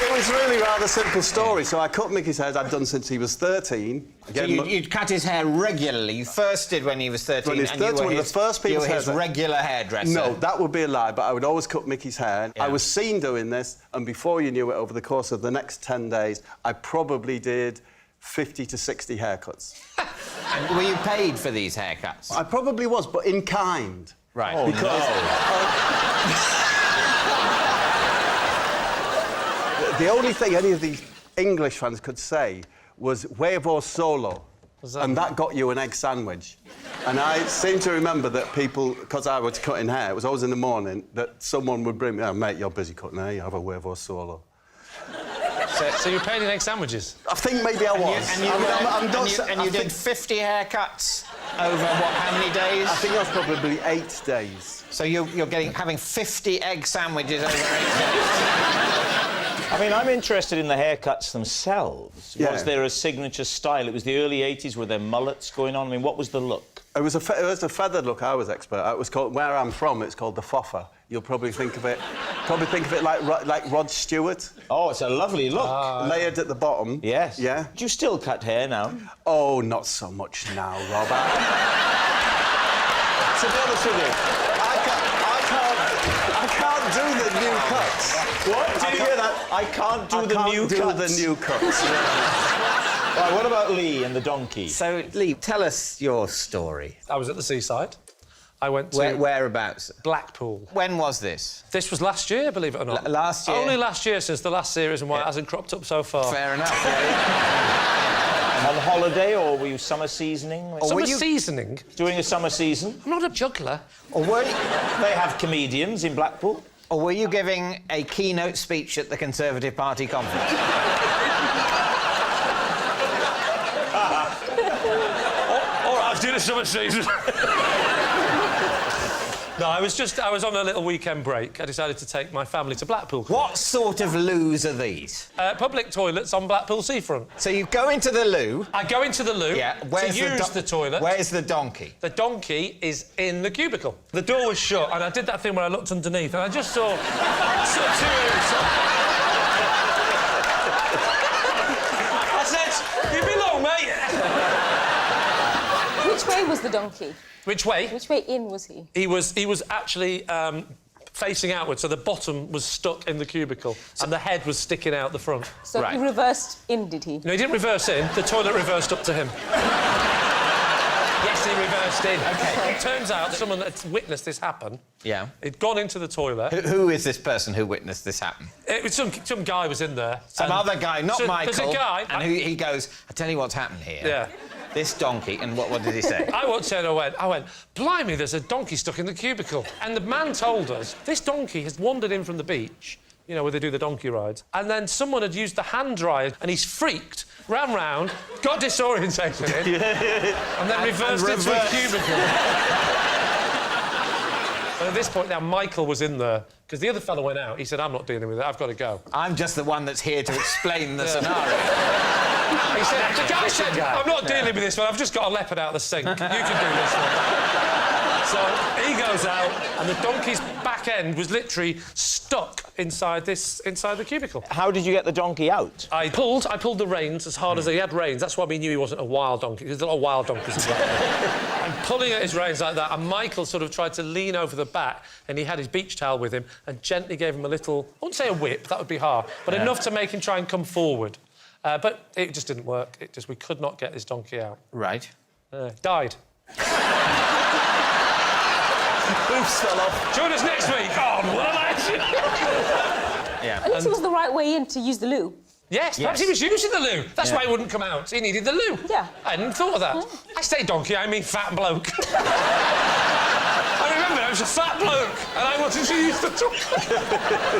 It was really rather simple story. So I cut Mickey's hair. I'd done since he was 13. So you'd cut his hair regularly. You first did when he was 13. When he was 13, one of the first people. You were his regular hairdresser. No, that would be a lie. But I would always cut Mickey's hair. Yeah. I was seen doing this, and before you knew it, over the course of the next 10 days, I probably did 50 to 60 haircuts. And were you paid for these haircuts? I probably was, but in kind. Right. Oh, Because the only thing any of these English fans could say was huevo solo. And that got you an egg sandwich. And I seem to remember that people, because I was cutting hair, it was always in the morning, that someone would bring me, oh, mate, you're busy cutting hair, you have a huevo solo. So you were paid in egg sandwiches? I think maybe I was. And you did 50 haircuts over, what, how many days? I think that was probably 8 days. So you're having 50 egg sandwiches over 8 days? I mean, I'm interested in the haircuts themselves. Yeah. Was there a signature style? It was the early 80s. Were there mullets going on? I mean, what was the look? It was a feathered look. I was expert. It was called, where I'm from, it's called the foffer. You'll probably think of it like Rod Stewart. Oh, it's a lovely look. Layered at the bottom. Yes. Yeah. Do you still cut hair now? Oh, not so much now, Robert. To be honest with you, I can't do the new cuts. What? Did you hear that? I can't do the new cuts. Right, what about Lee and the donkey? So, Lee, tell us your story. I was at the seaside. I went to... Whereabouts? Blackpool. When was this? This was last year, believe it or not. Last year? Only last year, since the last series, and why it hasn't cropped up so far. Fair enough. On holiday, or were you summer seasoning? Seasoning? Doing a summer season? I'm not a juggler. Or were you... They have comedians in Blackpool. Or were you giving a keynote speech at the Conservative Party conference? Or I was doing a summer season. No, I was on a little weekend break. I decided to take my family to Blackpool. What sort of loos are these? Public toilets on Blackpool seafront. So you go into the loo... I go into the loo to use the toilet. Where's the donkey? The donkey is in the cubicle. The door was shut, and I did that thing where I looked underneath, and I just saw... I said, you belong, mate. Which way was the donkey? Which way? Which way in was he? He was actually facing outwards, so the bottom was stuck in the cubicle and the head was sticking out the front. So he reversed in, did he? No, he didn't reverse in. The toilet reversed up to him. Yes, he reversed in. OK. It turns out someone had witnessed this happen. Yeah. He'd gone into the toilet. Who is this person who witnessed this happen? It was some guy was in there. Some other guy, not Michael. There's a guy... And he goes, I tell you what's happened here. Yeah. This donkey, and what did he say? I walked in and I went, blimey, there's a donkey stuck in the cubicle. And the man told us, this donkey has wandered in from the beach, you know, where they do the donkey rides, and then someone had used the hand dryer, and he's freaked, ran round, got disorientated, and then reversed into a cubicle. And at this point now, Michael was in there, because the other fellow went out. He said, I'm not dealing with it, I've got to go. I'm just the one that's here to explain the scenario. He said, the guy said, I'm not dealing with this one, I've just got a leopard out of the sink. You can do this one. So he goes out, and the donkey's back end was literally stuck inside the cubicle. How did you get the donkey out? I pulled the reins as hard as he had reins. That's why we knew he wasn't a wild donkey. There's a lot of wild donkeys as well. I'm pulling at his reins like that, and Michael sort of tried to lean over the back, and he had his beach towel with him, and gently gave him a little, I wouldn't say a whip, that would be hard, but enough to make him try and come forward. But it just didn't work. We could not get this donkey out. Right. Died. Oops, fell off. Join us next week on What I Like. Yeah. At least it was the right way in to use the loo. Yes, perhaps he was using the loo. That's why he wouldn't come out. He needed the loo. Yeah. I hadn't thought of that. I say donkey, I mean fat bloke. I remember I was a fat bloke and I wanted to use the toilet.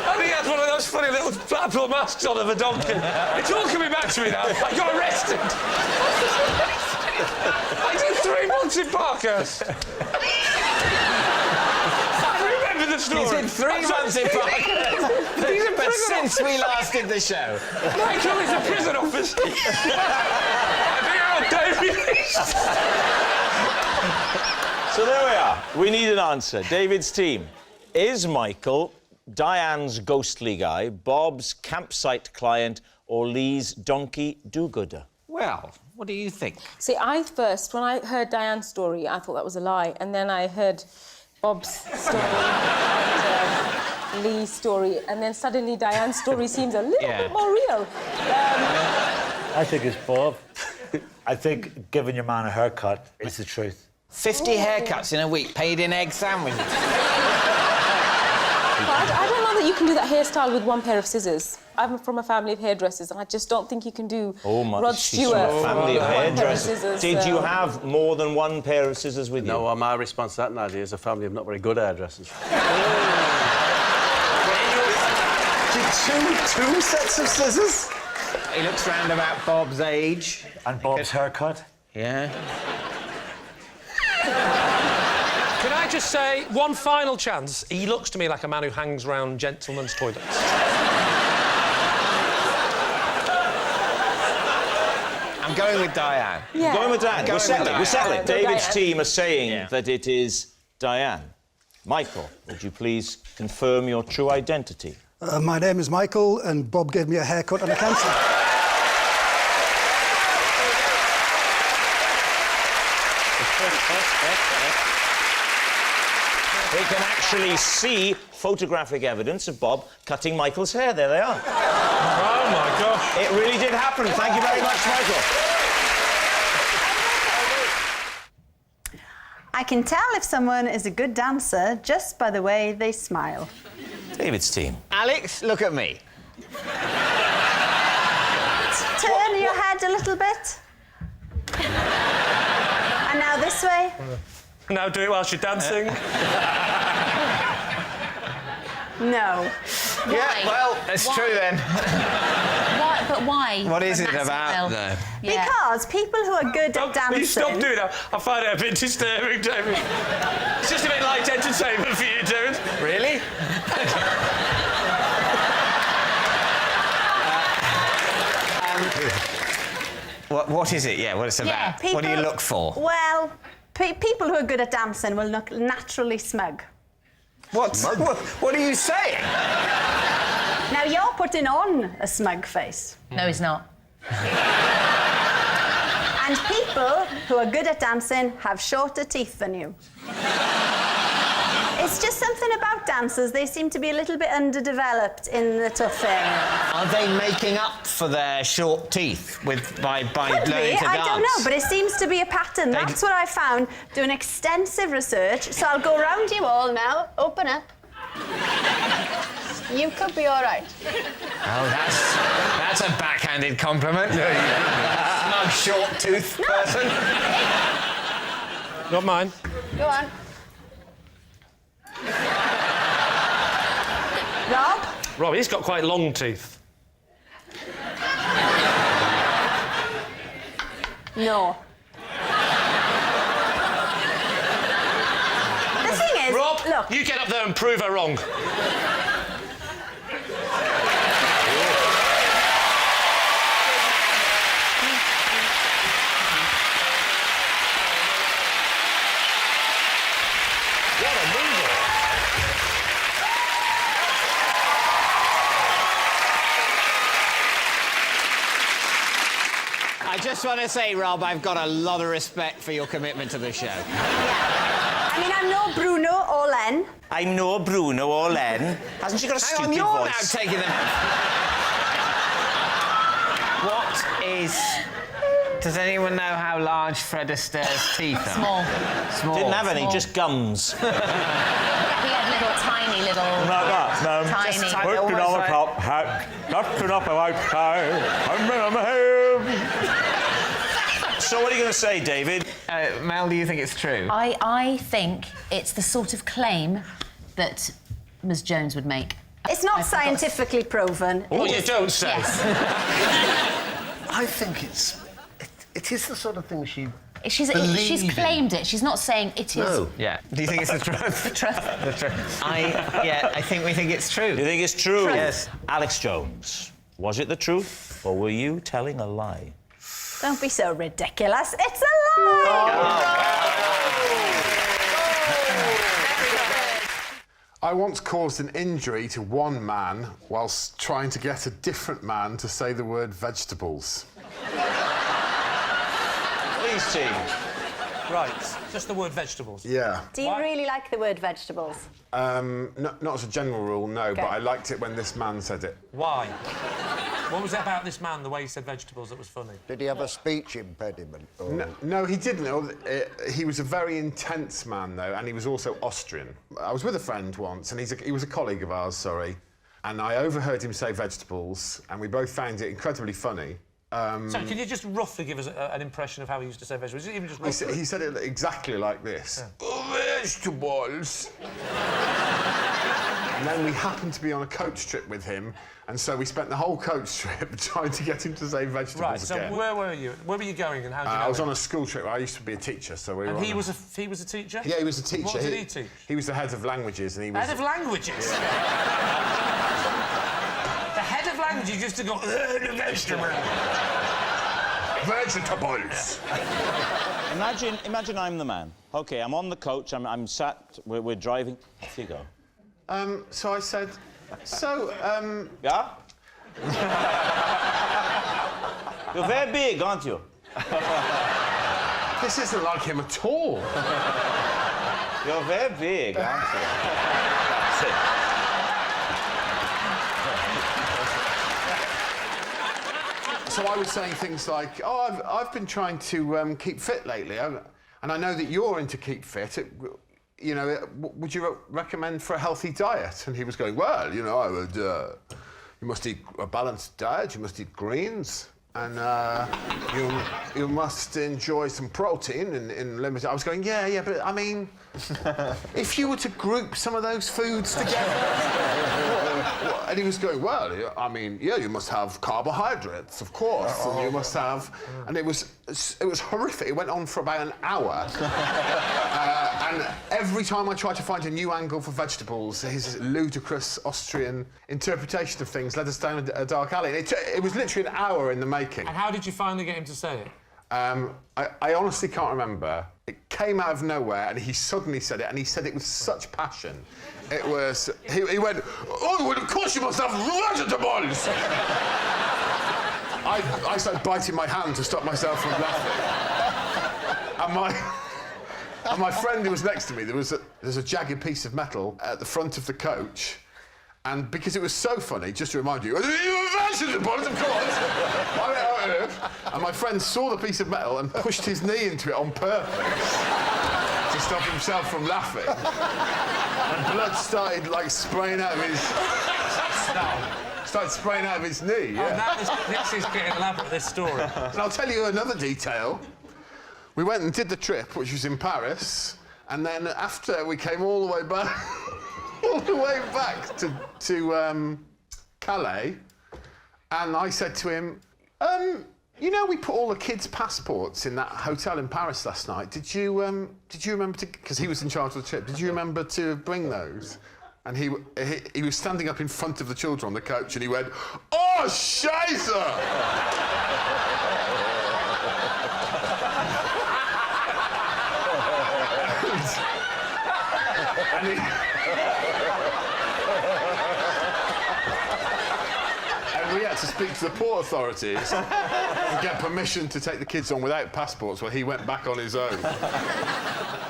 And he had one of those funny little Blackpool masks on of a donkey. It's all coming back to me now. I got arrested. I did 3 months in Parkhurst. The story. He's in 3 months in Parkhurst. But since we last did the show. Michael is a prison officer. I think I'm David. So there we are. We need an answer. David's team. Is Michael Diane's ghostly guy, Bob's campsite client, or Lee's donkey do-gooder? Well, what do you think? See, when I heard Diane's story, I thought that was a lie. And then I heard Bob's story and Lee's story. And then suddenly Diane's story seems a little bit more real. I think it's Bob. I think giving your man a haircut is the truth. 50 haircuts in a week, paid in egg sandwiches. I don't know that you can do that hairstyle with one pair of scissors. I'm from a family of hairdressers, and I just don't think you can do Rod Stewart. Family of with one pair of hairdressers. scissors, Did you have more than one pair of scissors with you? No, my response to that, Nadia, is a family of not very good hairdressers. Two sets of scissors? He looks round about Bob's age. And Bob's haircut? Yeah. Can I just say, one final chance, he looks to me like a man who hangs round gentlemen's toilets. I'm going with Diane. Yeah. Going with Diane. We're settling. David's Diane. team are saying that it is Diane. Michael, would you please confirm your true identity? My name is Michael, and Bob gave me a haircut and a cancel. We can actually see photographic evidence of Bob cutting Michael's hair. There they are. Oh, my gosh. It really did happen. Thank you very much, Michael. I can tell if someone is a good dancer just by the way they smile. David's team. Alex, look at me. Turn your head a little bit. And now this way. Now do it whilst you're dancing. No. Yeah, well, it's true then. Why? But why? What is When it that's about, well? though? Yeah. Because people who are good at dancing... Will you stop doing that? I find it a bit disturbing, David. It's just a bit light entertainment for you, David. Really? What is it? Yeah, what it's about? Yeah, what do you look for? Well, people who are good at dancing will look naturally smug. What are you saying? Now, you're putting on a smug face. No, he's not. And people who are good at dancing have shorter teeth than you. It's just something about dancers. They seem to be a little bit underdeveloped in the tough area. Are they making up for their short teeth by Could learning be. to dance? I don't know, but it seems to be a pattern. That's what I found doing extensive research. So I'll go round you all now. Open up. You could be all right. Oh, that's a backhanded compliment. Smug, short-toothed person. Not mine. Go on. Rob? He's got quite long teeth. No. The thing is... Rob, look. you get up there and prove her wrong. I just want to say, Rob, I've got a lot of respect for your commitment to the show. Yeah. I mean, I'm no Bruno or Len. I'm no Bruno or Len. Hasn't she got a stupid voice? Hang on, you're now taking them... What is... Does anyone know how large Fred Astaire's teeth are? Small. Small. Didn't have any, just gums. He had little, tiny little... Like that, no. Tiny. Just tiny, almost like... top hat, dusting up outside, I'm home. So what are you going to say, David? Mel, do you think it's true? I think it's the sort of claim that Ms. Jones would make. It's not scientifically proven. What you don't say. Yes. I think it is the sort of thing she... She's claimed it. She's not saying it is. No. Yeah. Do you think it's the truth? The truth. The truth. I think we think it's true. You think it's true? Yes. Alex Jones, was it the truth, or were you telling a lie? Don't be so ridiculous. It's a lie! I once caused an injury to one man whilst trying to get a different man to say the word vegetables. Please, team. Right, just the word vegetables. Yeah. Do you really like the word vegetables? Not as a general rule, no, Okay. but I liked it when this man said it. Why? What was it about this man, the way he said vegetables, that was funny? Did he have a speech impediment? Or... No, he didn't. He was a very intense man, though, and he was also Austrian. I was with a friend once, and he was a colleague of ours, sorry, and I overheard him say vegetables, and we both found it incredibly funny. So, can you just roughly give us an impression of how he used to say vegetables? Even just roughly? He said it exactly like this. Yeah. Vegetables. And then we happened to be on a coach trip with him, and so we spent the whole coach trip trying to get him to say vegetables right, so again. where were you? Where were you going and how did you know I was him? on a school trip. I used to be a teacher, so we were And he on was a teacher? Yeah, he was a teacher. What did he teach? He was the head of languages, and he was... Head of languages? Yeah. The head of languages used to go... Vegetables. Imagine I'm the man. OK, I'm on the coach, I'm sat, we're driving. Off you go. So I said, Yeah? You're very big, aren't you? This isn't like him at all. You're very big, aren't you? That's it. So I was saying things like, oh, I've been trying to keep fit lately, and I know that you're into keep fit. You know, would you recommend for a healthy diet? And he was going, well, you know, I would... you must eat a balanced diet, you must eat greens, and you must enjoy some protein in limited... I was going, yeah, but I mean, if you were to group some of those foods together... And he was going, well, I mean, yeah, you must have carbohydrates, of course, and you must have... And it was horrific. It went on for about an hour. And every time I tried to find a new angle for vegetables, his ludicrous Austrian interpretation of things led us down a dark alley. It was literally an hour in the making. And how did you finally get him to say it? I honestly can't remember. It came out of nowhere, and he suddenly said it, and he said it with such passion. It was... He went, oh, well, of course you must have vegetables! I started biting my hand to stop myself from laughing. And my friend who was next to me, there's a jagged piece of metal at the front of the coach, and because it was so funny, just to remind you, vegetables, of course! And my friend saw the piece of metal and pushed his knee into it on purpose to stop himself from laughing. And blood started, like, spraying out of his... Started spraying out of his knee, yeah. Oh, this is getting elaborate, this story. And I'll tell you another detail. We went and did the trip, which was in Paris, and then after we came all the way back... all the way back to Calais, and I said to him, you know, we put all the kids' passports in that hotel in Paris last night. Did you remember to... Because he was in charge of the trip. Did you remember to bring those? And he was standing up in front of the children on the coach, and he went, oh, Scheiße! And we had to speak to the port authorities and get permission to take the kids on without passports, while he went back on his own.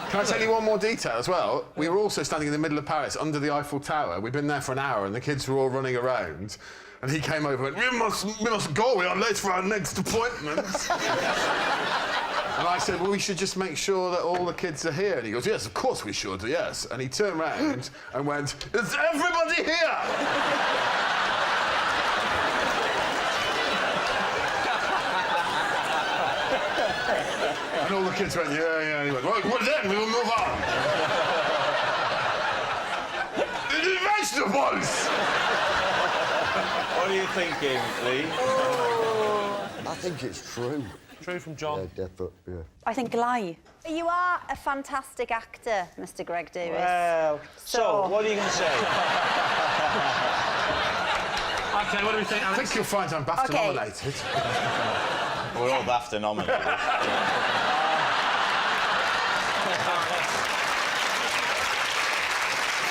Can I tell you one more detail as well? We were also standing in the middle of Paris, under the Eiffel Tower. We'd been there for an hour, and the kids were all running around. And he came over and went, we must go, we are late for our next appointment. And I said, well, we should just make sure that all the kids are here. And he goes, yes, of course we should, yes. And he turned round and went, is everybody here? And all the kids went, yeah. And he went, well, then we will move on. Vegetables! What are you thinking, Lee? I think it's true. True from John. Yeah, definitely, yeah. I think lie. You are a fantastic actor, Mr. Greg Davis. Well, so what are you going to say? OK, what do we think, Alex? I think you'll find I'm BAFTA nominated. We're all BAFTA nominated.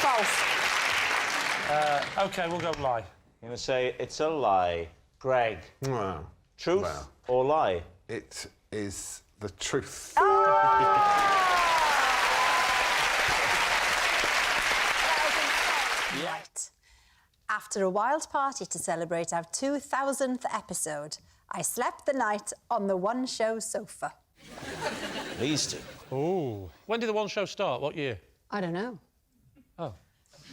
False. OK, we'll go lie. I'm going to say it's a lie. Greg. Truth or lie? It is the truth. Right. After a wild party to celebrate our 2000th episode, I slept the night on the one-show sofa. These two. Oh. When did the one show start? What year? I don't know. Oh.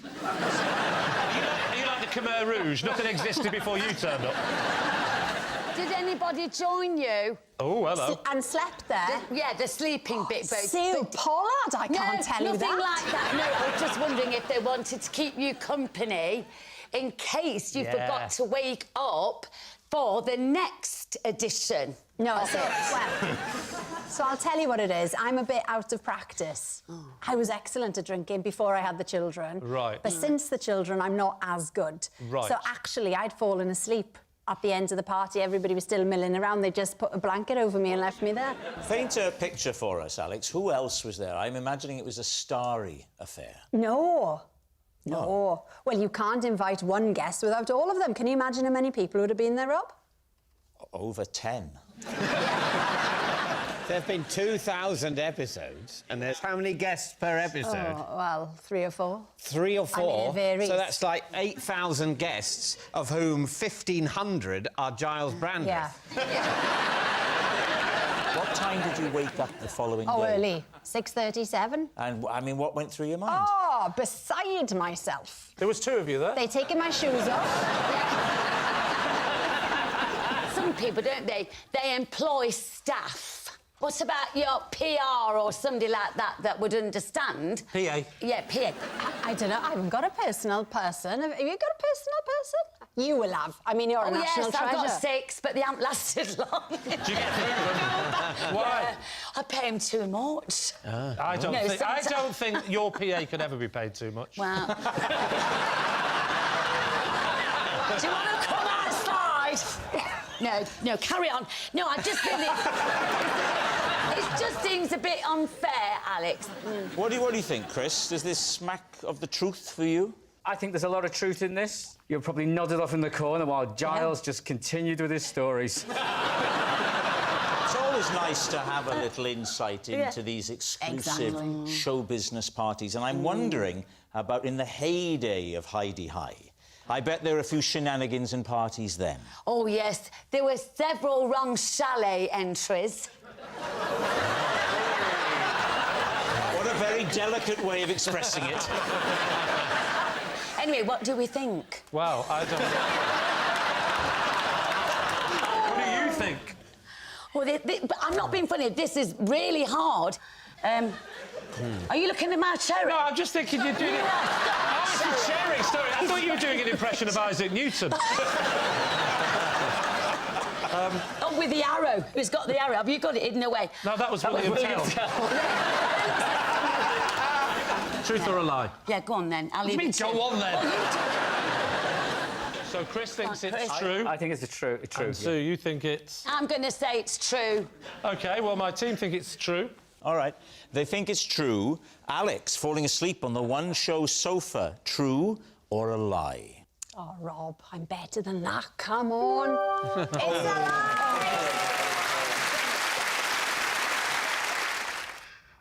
Are you like the Khmer Rouge? Nothing existed before you turned up. Did anybody join you? Oh, hello. And slept there? The sleeping bit. Sue Pollard, I can't tell you that. Nothing like that. No, I was just wondering if they wanted to keep you company in case you forgot to wake up for the next edition. No, so I'll tell you what it is. I'm a bit out of practice. I was excellent at drinking before I had the children. Right. But since the children, I'm not as good. Right. So actually, I'd fallen asleep at the end of the party. Everybody was still milling around. They just put a blanket over me and left me there. Paint a picture for us, Alex. Who else was there? I'm imagining it was a starry affair. No. Well, you can't invite one guest without all of them. Can you imagine how many people would have been there, Rob? Over 10. There have been 2,000 episodes, and there's how many guests per episode? Oh, well, 3 or 4. 3 or 4? I mean, it varies. So that's like 8,000 guests, of whom 1,500 are Giles Brandreth. Yeah. What time did you wake up the following day? Oh, early. 6:37. And, I mean, what went through your mind? Oh, beside myself. There was 2 of you there? They taking my shoes off. Some people, don't they? They employ staff. What about your PR or somebody like that that would understand? PA. Yeah, PA. I don't know. I haven't got a personal person. Have you got a personal person? You will have. I mean, you're a national treasure. I've got 6, but they haven't lasted long. Do you get through them? Why? Yeah, I pay them too much. I don't think your PA could ever be paid too much. Well... Do you want to come outside? No, carry on. No, I just think it just seems a bit unfair, Alex. What do you think, Chris? Does this smack of the truth for you? I think there's a lot of truth in this. You're probably nodded off in the corner while Giles just continued with his stories. It's always nice to have a little insight into these exclusive show business parties, and I'm wondering about in the heyday of Heidi High. I bet there were a few shenanigans and parties then. Oh, yes. There were several wrong chalet entries. What a very delicate way of expressing it. Anyway, what do we think? Well, I don't know. What do you think? Well, but I'm not being funny. This is really hard. Are you looking at my cherry? No, I'm just thinking you're doing it... Oh, it's a cherry story. I thought you were doing an impression of Isaac Newton. Oh, with the arrow. Who's got the arrow? Have you got it hidden away? No, that was William Tell. Truth or a lie? Yeah, go on then. I'll leave it to you. Go on then. So Chris thinks it's true. I think it's true. And Sue, you think it's... I'm going to say it's true. OK, well, my team think it's true. All right. They think it's true. Alex falling asleep on the one-show sofa. True or a lie? Oh, Rob, I'm better than that. Come on. It's a lie!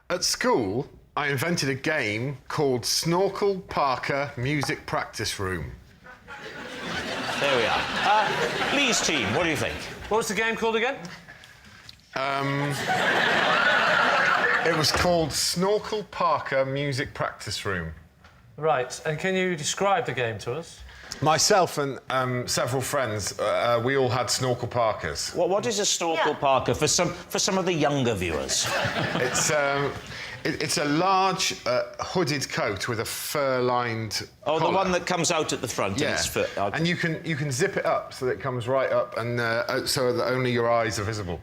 At school, I invented a game called Snorkel Parker Music Practice Room. There we are. Lee's team, what do you think? What was the game called again? It was called Snorkel Parker Music Practice Room. Right, and can you describe the game to us? Myself and several friends, we all had snorkel parkers. What is a snorkel parker for some of the younger viewers? It's a large hooded coat with a fur-lined Oh, collar. the one that comes out at the front. Yeah, and it's fur. and you can zip it up so that it comes right up, and so that only your eyes are visible.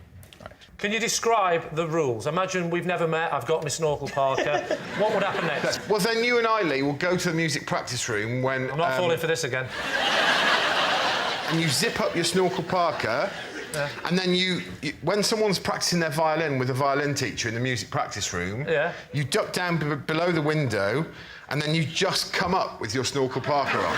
Can you describe the rules? Imagine we've never met, I've got my snorkel parker. What would happen next? Well, then you and I, Lee, will go to the music practice room when... I'm not falling for this again. And you zip up your snorkel parker, And then when someone's practicing their violin with a violin teacher in the music practice room, you duck down below the window, and then you just come up with your snorkel parker on.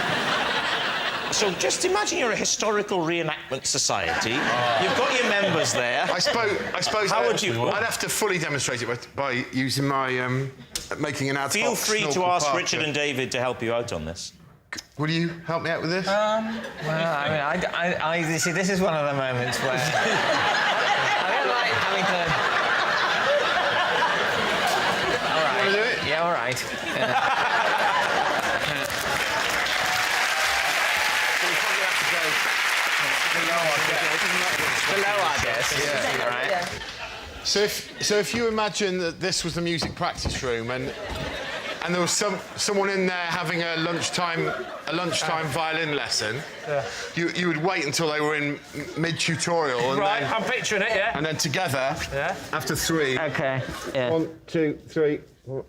So just imagine you're a historical reenactment society. You've got your members there. I suppose How would you? I'd have to fully demonstrate it by using my making an ad hoc Feel free to snorkel ask parker. Richard and David to help you out on this. Will you help me out with this? Well, I mean, you see, this is one of the moments where I don't like having to. All right. You want to do it? Yeah, all right. Below our desk. Yeah. All right. So if you imagine that this was the music practice room and there was someone in there having a lunchtime violin lesson, you would wait until they were in mid-tutorial and Right, then, I'm picturing it, yeah. and then together, after 3. Okay. Yeah. 1, 2, 3. 4.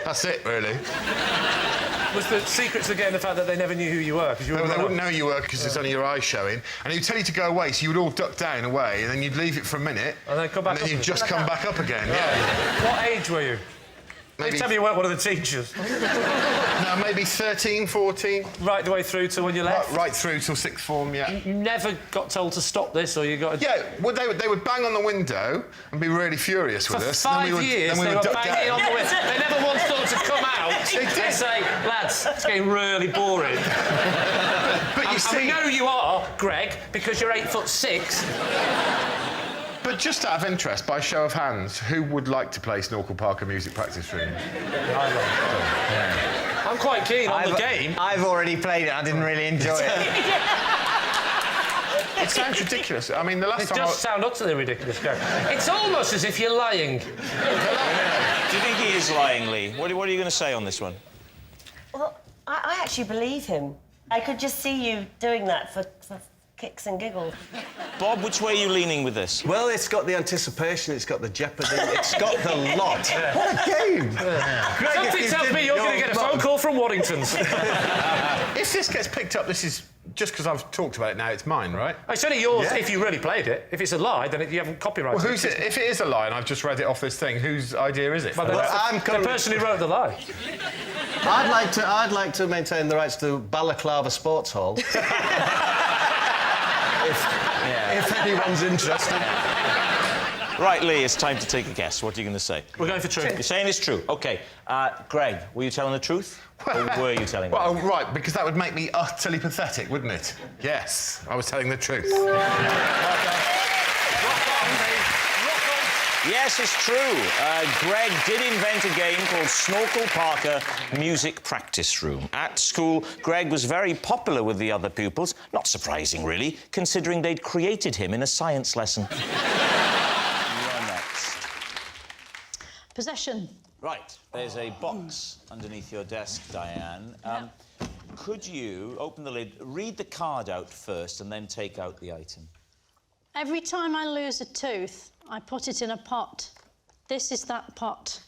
That's it, really. Was the secrets again the fact that they never knew who you were? Because you They wouldn't know you were because there's only your eyes showing. And he'd tell you to go away, so you would all duck down away, and then you'd leave it for a minute. And then come back and then up you'd just come back up again, What age were you? Maybe... Tell me you weren't one of the teachers. No, maybe 13, 14. Right the way through to when you left? Right through till sixth form, yeah. You never got told to stop this, or you got... Yeah, well, they would bang on the window and be really furious with us. For 5 years, they were duck banging down. on the window. They never once thought to come out and say, lads, it's getting really boring. But you see... And we know you are, Greg, because you're 8'6". But just out of interest, by show of hands, who would like to play Snorkel Parker music practice room? I'm quite keen on the game. I've already played it. I didn't really enjoy it. It sounds ridiculous. I mean, the last It time does sound utterly ridiculous, Greg. It's almost as if you're lying. Do you think he is lying, Lee? What are you going to say on this one? Well, I actually believe him. I could just see you doing that for kicks and giggles. Bob, which way are you leaning with this? Well, it's got the anticipation, it's got the jeopardy, it's got the lot. What a game! Greg, something tells me you're going to get a phone call from Waddington's. If this gets picked up, this is... Just because I've talked about it now, it's mine, right? It's only yours if you really played it. If it's a lie, then you haven't copyrighted Well, who's it? If it is a lie and I've just read it off this thing, whose idea is it? Well, the person who wrote the lie. I'd like to maintain the rights to Balaclava Sports Hall. if anyone's interested. Right, Lee, it's time to take a guess. What are you going to say? We're going for truth. You're saying it's true. OK. Greg, were you telling the truth? Or were you telling Well, right, because that would make me utterly pathetic, wouldn't it? Yes, I was telling the truth. Yes, it's true. Greg did invent a game called Snorkel Parker Music Practice Room. At school, Greg was very popular with the other pupils. Not surprising, really, considering they'd created him in a science lesson. You're next. Possession. Right, there's a box underneath your desk, Diane. Could you open the lid, read the card out first, and then take out the item? Every time I lose a tooth, I put it in a pot. This is that pot.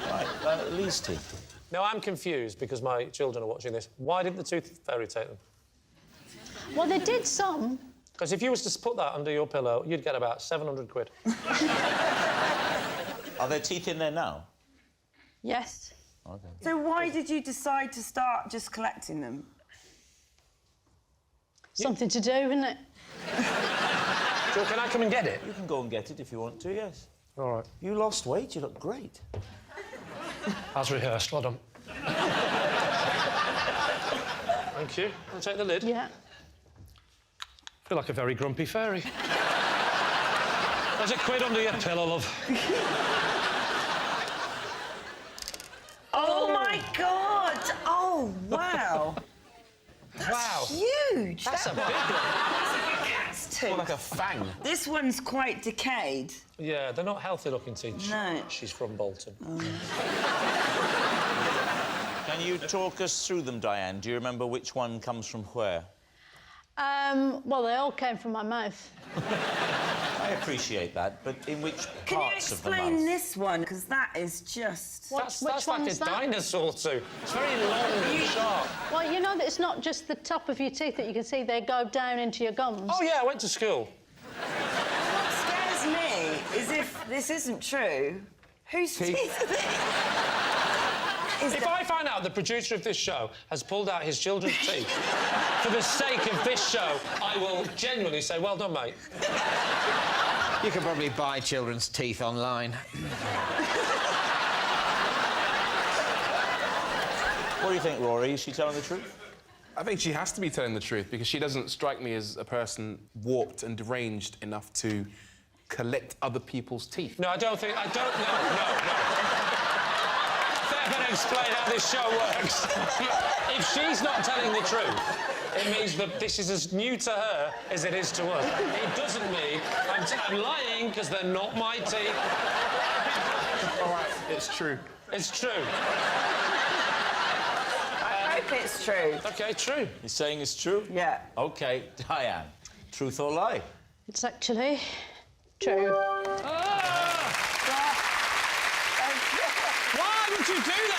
Right, Lee's teeth. Now, I'm confused because my children are watching this. Why didn't the tooth fairy take them? Well, they did some. Because if you was to put that under your pillow, you'd get about 700 quid. Are there teeth in there now? Yes. OK. So why did you decide to start just collecting them? Something to do, isn't it? So can I come and get it? You can go and get it if you want to, yes. All right. You lost weight, you look great. As rehearsed, well done. Thank you. I'll take the lid. Yeah. I feel like a very grumpy fairy. There's a quid under your pillow, love. Oh, my God! Oh, wow. Wow. Huge. That's a big one. Cat's tooth. More like a fang. This one's quite decayed. Yeah, they're not healthy-looking teeth. No. She's from Bolton. Can you talk us through them, Diane? Do you remember which one comes from where? Well, they all came from my mouth. I appreciate that, but in which Can you parts of the explain mouth? this one? Because that is just... That's which like one a was that? dinosaur too. It's very long and sharp. Well, you know that it's not just the top of your teeth that you can see, they go down into your gums. Oh, yeah, I went to school. What scares me is if this isn't true, whose teeth are these? If I find out the producer of this show has pulled out his children's teeth for the sake of this show, I will genuinely say, well done, mate. You can probably buy children's teeth online. What do you think, Rory? Is she telling the truth? I think she has to be telling the truth because she doesn't strike me as a person warped and deranged enough to collect other people's teeth. No, I don't think... I don't... No. I better explain how this show works. If she's not telling the truth, it means that this is as new to her as it is to us. It doesn't mean I'm lying because they're not my teeth. All right, it's true. It's true. I hope it's true. OK, true. You're saying it's true? Yeah. OK, Diane, truth or lie? It's actually true. Why would you do that?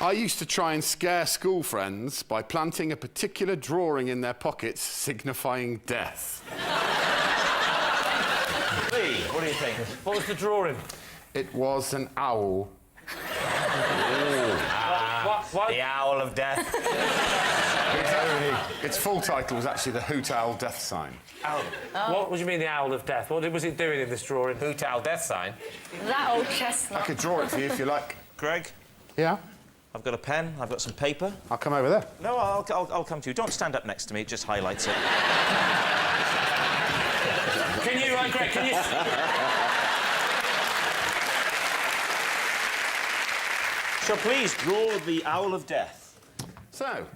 I used to try and scare school friends by planting a particular drawing in their pockets signifying death. Lee, what do you think? What was the drawing? It was an owl. What? The Owl of Death. Its full title was actually the Hoot Owl Death Sign. Owl. What do you mean, the Owl of Death? What was it doing in this drawing? Hoot Owl Death Sign. That old chestnut. I could draw it for you if you like. Greg? Yeah? I've got a pen, I've got some paper. I'll come over there. No, I'll come to you. Don't stand up next to me, it just highlights it. Can you, Greg, can you... So please, draw the Owl of Death. So...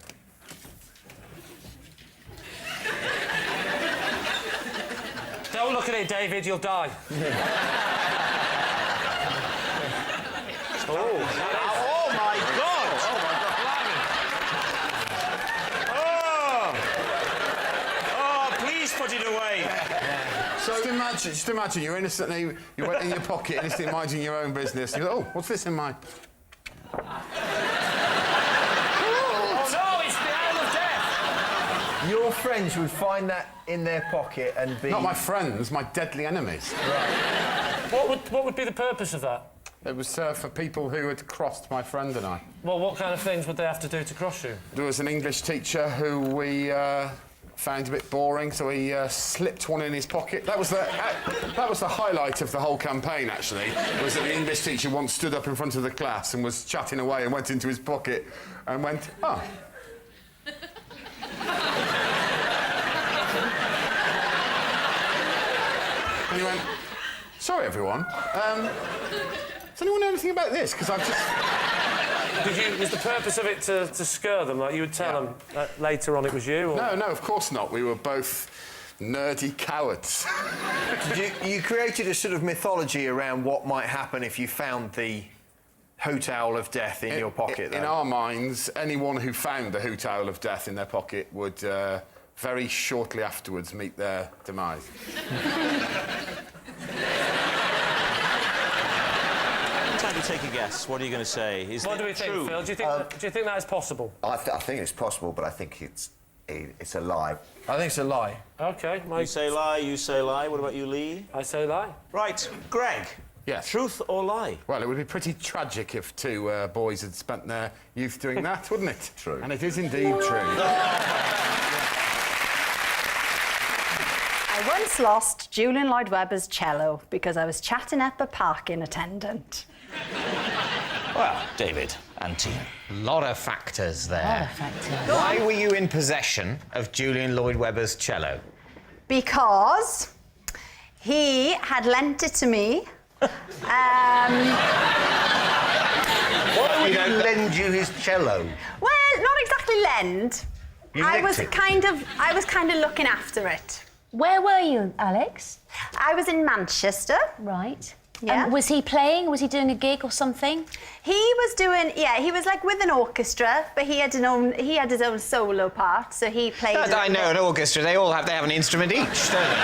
Don't look at it, David, you'll die. Oh my God! Oh, my God. Oh, please put it away. So just imagine you're innocently, you went in your pocket, innocently minding your own business. You go, oh, what's this in my... Oh, no, it's the Owl of Death. Your friends would find that in their pocket and be... Not my friends, my deadly enemies. Right. What would be the purpose of that? It was for people who had crossed my friend and I. Well, what kind of things would they have to do to cross you? There was an English teacher who we found a bit boring, so he slipped one in his pocket. That was the highlight of the whole campaign, actually, was that the English teacher once stood up in front of the class and was chatting away and went into his pocket and went, oh. And he went, sorry, everyone. Does anyone know anything about this? Because I've just... Was the purpose of it to scare them? Like you would tell them later on it was you? Or... No, of course not. We were both nerdy cowards. you created a sort of mythology around what might happen if you found the Hoot Owl of Death in your pocket, In our minds, anyone who found the Hoot Owl of Death in their pocket would very shortly afterwards meet their demise. Time to take a guess. What are you going to say? What do we think, Phil? Do you think that is possible? I think it's possible, but I think it's a lie. I think it's a lie. OK, Mike. You say lie, you say lie. What about you, Lee? I say lie. Right, Greg. Yes. Truth or lie? Well, it would be pretty tragic if two boys had spent their youth doing that, wouldn't it? True. And it is indeed true. I once lost Julian Lloyd-Webber's cello because I was chatting up a parking attendant. Well, David and Dian. A lot of factors there. Why were you in possession of Julian Lloyd-Webber's cello? Because he had lent it to me. Why would he lend you his cello? Well, not exactly lend. I was kind of looking after it. Where were you, Alex? I was in Manchester. Right. Yeah. Was he playing? Was he doing a gig or something? He was doing, yeah, he was like with an orchestra, but he had his own solo part, so he played. I know an orchestra. They have an instrument each, don't they?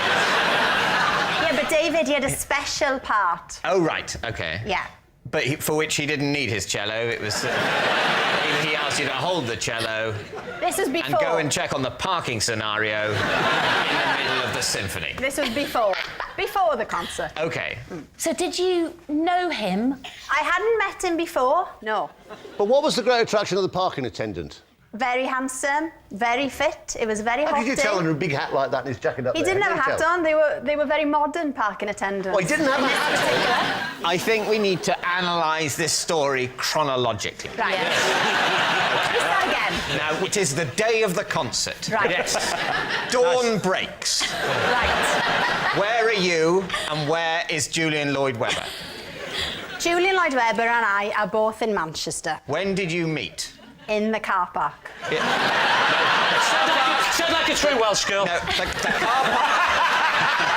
Yeah, but David, he had a special part. Oh right, okay. Yeah. But for which he didn't need his cello. It was he asked you to hold the cello. This was before. And go and check on the parking scenario in the middle of the symphony. This was before the concert. Okay. So did you know him? I hadn't met him before. No. But what was the great attraction of the parking attendant? Very handsome, very fit. It was very hot. How could you day. tell in a big hat like that and his jacket up He there? didn't have a hat on. They were very modern parking attendants. Oh, he didn't have a hat on? I think we need to analyse this story chronologically. Right. Let's start again. Now, it is the day of the concert. Right. Yes. Dawn breaks. Right. Where are you and where is Julian Lloyd-Webber? Julian Lloyd-Webber and I are both in Manchester. When did you meet? In the car park. Sound like a true Welsh girl. No, the car park.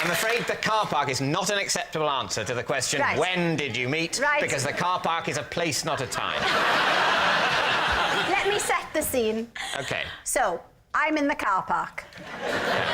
I'm afraid the car park is not an acceptable answer to the question, Right. when did you meet? Right. Because the car park is a place, not a time. Let me set the scene. OK. So, I'm in the car park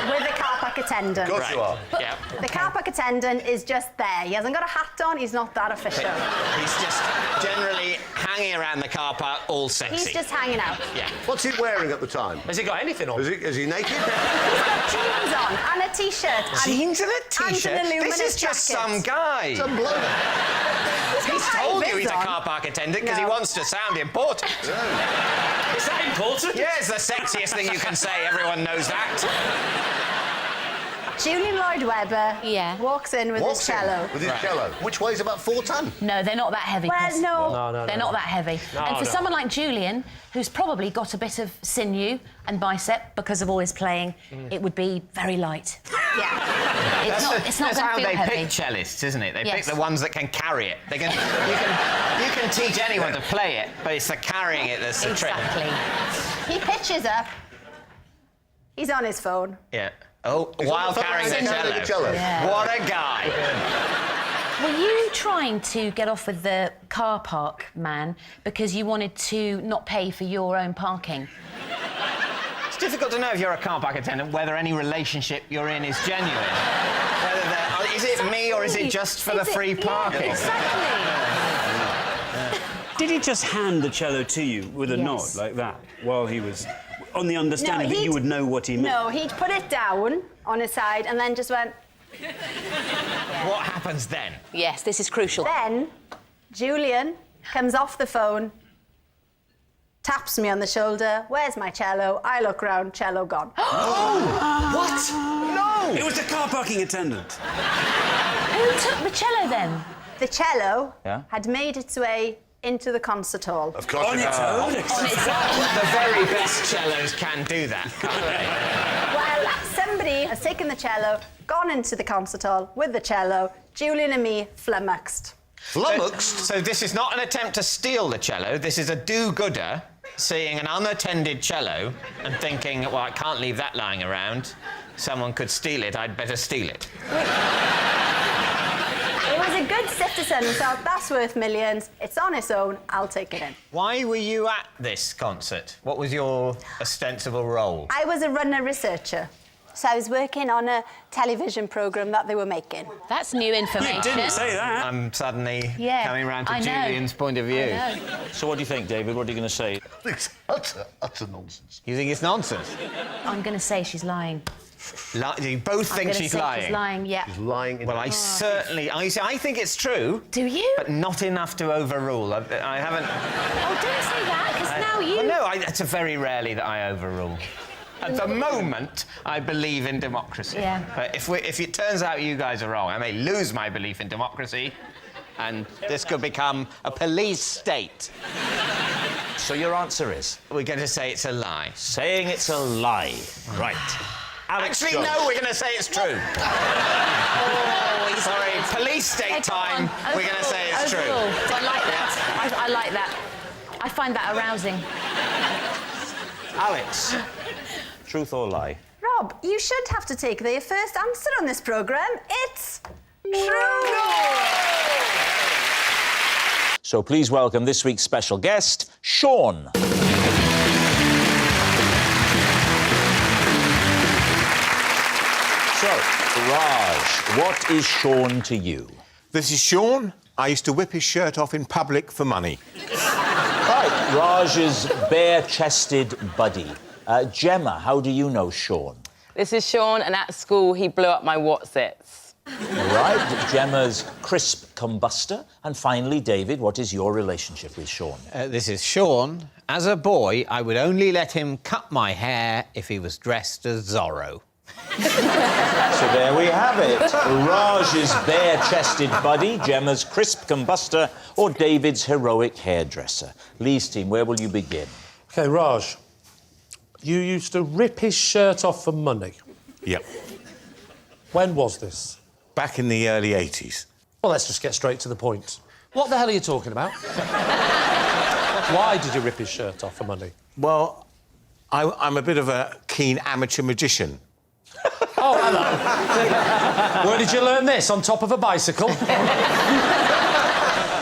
with the car park attendant. Of course you are. Yeah. The car park attendant is just there. He hasn't got a hat on. He's not that official. He's just generally hanging around the car park, all sexy. He's just hanging out. Yeah. What's he wearing at the time? Has he got anything on? Is he naked? He's got jeans on and a t-shirt. Jeans and a t-shirt? And an luminous This is just jacket. some guy. Some bloke. He's told you he's a on. car park attendant because he No. wants to sound important. Is that important? Yeah, it's the sexiest thing you can say. Everyone knows that. Julian Lloyd-Webber walks in with his cello. With his cello, which weighs about 4 ton. No, they're not that heavy. Well, Chris. no. They're not that heavy. And for someone like Julian, who's probably got a bit of sinew and bicep because of all his playing, it would be very light. Yeah. It's not That's going how to feel they heavy. pick cellists, isn't it? They pick Yes. the ones that can carry it. You can teach anyone to play it, but it's the carrying it that's the trick. Exactly. He pitches up. He's on his phone. Yeah. Oh, He's while on the phone carrying the carrying the cello. cello. Yeah. What a guy. Were you trying to get off with the car park man because you wanted to not pay for your own parking? It's difficult to know if you're a car park attendant whether any relationship you're in is genuine. Is it me or is it just for the free parking? Did he just hand the cello to you with a nod like that while he was on the understanding that you would know what he meant? No, he'd put it down on his side and then just went... What happens then? Yes, this is crucial. Then Julian comes off the phone, taps me on the shoulder. Where's my cello? I look round, cello gone. What? No! It was the car parking attendant. Who took the cello then? The cello Yeah? had made its way into the concert hall. Of course On its own? The very best cellos can do that, can't they? Well, somebody has taken the cello, gone into the concert hall with the cello. Julian and me flummoxed. Flummoxed? So this is not an attempt to steal the cello. This is a do-gooder seeing an unattended cello and thinking, well, I can't leave that lying around. Someone could steal it. I'd better steal it. It was a good citizen who thought, that's worth millions. It's on its own. I'll take it in. Why were you at this concert? What was your ostensible role? I was a runner researcher. So I was working on a television programme that they were making. That's new information. You didn't say that. I'm suddenly Yeah, coming round to I know. Julian's point of view. I know. So what do you think, David? What are you going to say? It's utter nonsense. You think it's nonsense? I'm going to say she's lying. You both I'm think gonna she's say lying? She's lying, yeah. He's lying. Well, I certainly... I think it's true. Do you? But not enough to overrule. I haven't... Oh, don't say that, because now you... Well, no, it's very rarely that I overrule. At the moment, I believe in democracy. Yeah. But if it turns out you guys are wrong, I may lose my belief in democracy, and this could become a police state. So your answer is? We're going to say it's a lie. Saying it's a lie. Right. Alex Actually, Jones. no, we're going to say it's true. Sorry, police state time, we're going to say it's true. Overruled. I like that. I like that. I find that arousing. Alex. Truth or lie? Rob, you should have to take the first answer on this programme. It's true. So please welcome this week's special guest, Sean. So, Raj, what is Sean to you? This is Sean. I used to whip his shirt off in public for money. Right, Raj's bare-chested buddy. Gemma, how do you know Sean? This is Sean, and at school he blew up my Wotsits. Right, Gemma's crisp combustor. And finally, David, what is your relationship with Sean? This is Sean. As a boy, I would only let him cut my hair if he was dressed as Zorro. So there we have it. Raj's bare-chested buddy, Gemma's crisp combustor, or David's heroic hairdresser. Lee's team, where will you begin? OK, Raj, you used to rip his shirt off for money. Yep. When was this? Back in the early 80s. Well, let's just get straight to the point. What the hell are you talking about? Why did you rip his shirt off for money? Well, I'm a bit of a keen amateur magician. Oh, hello. Where did you learn this? On top of a bicycle?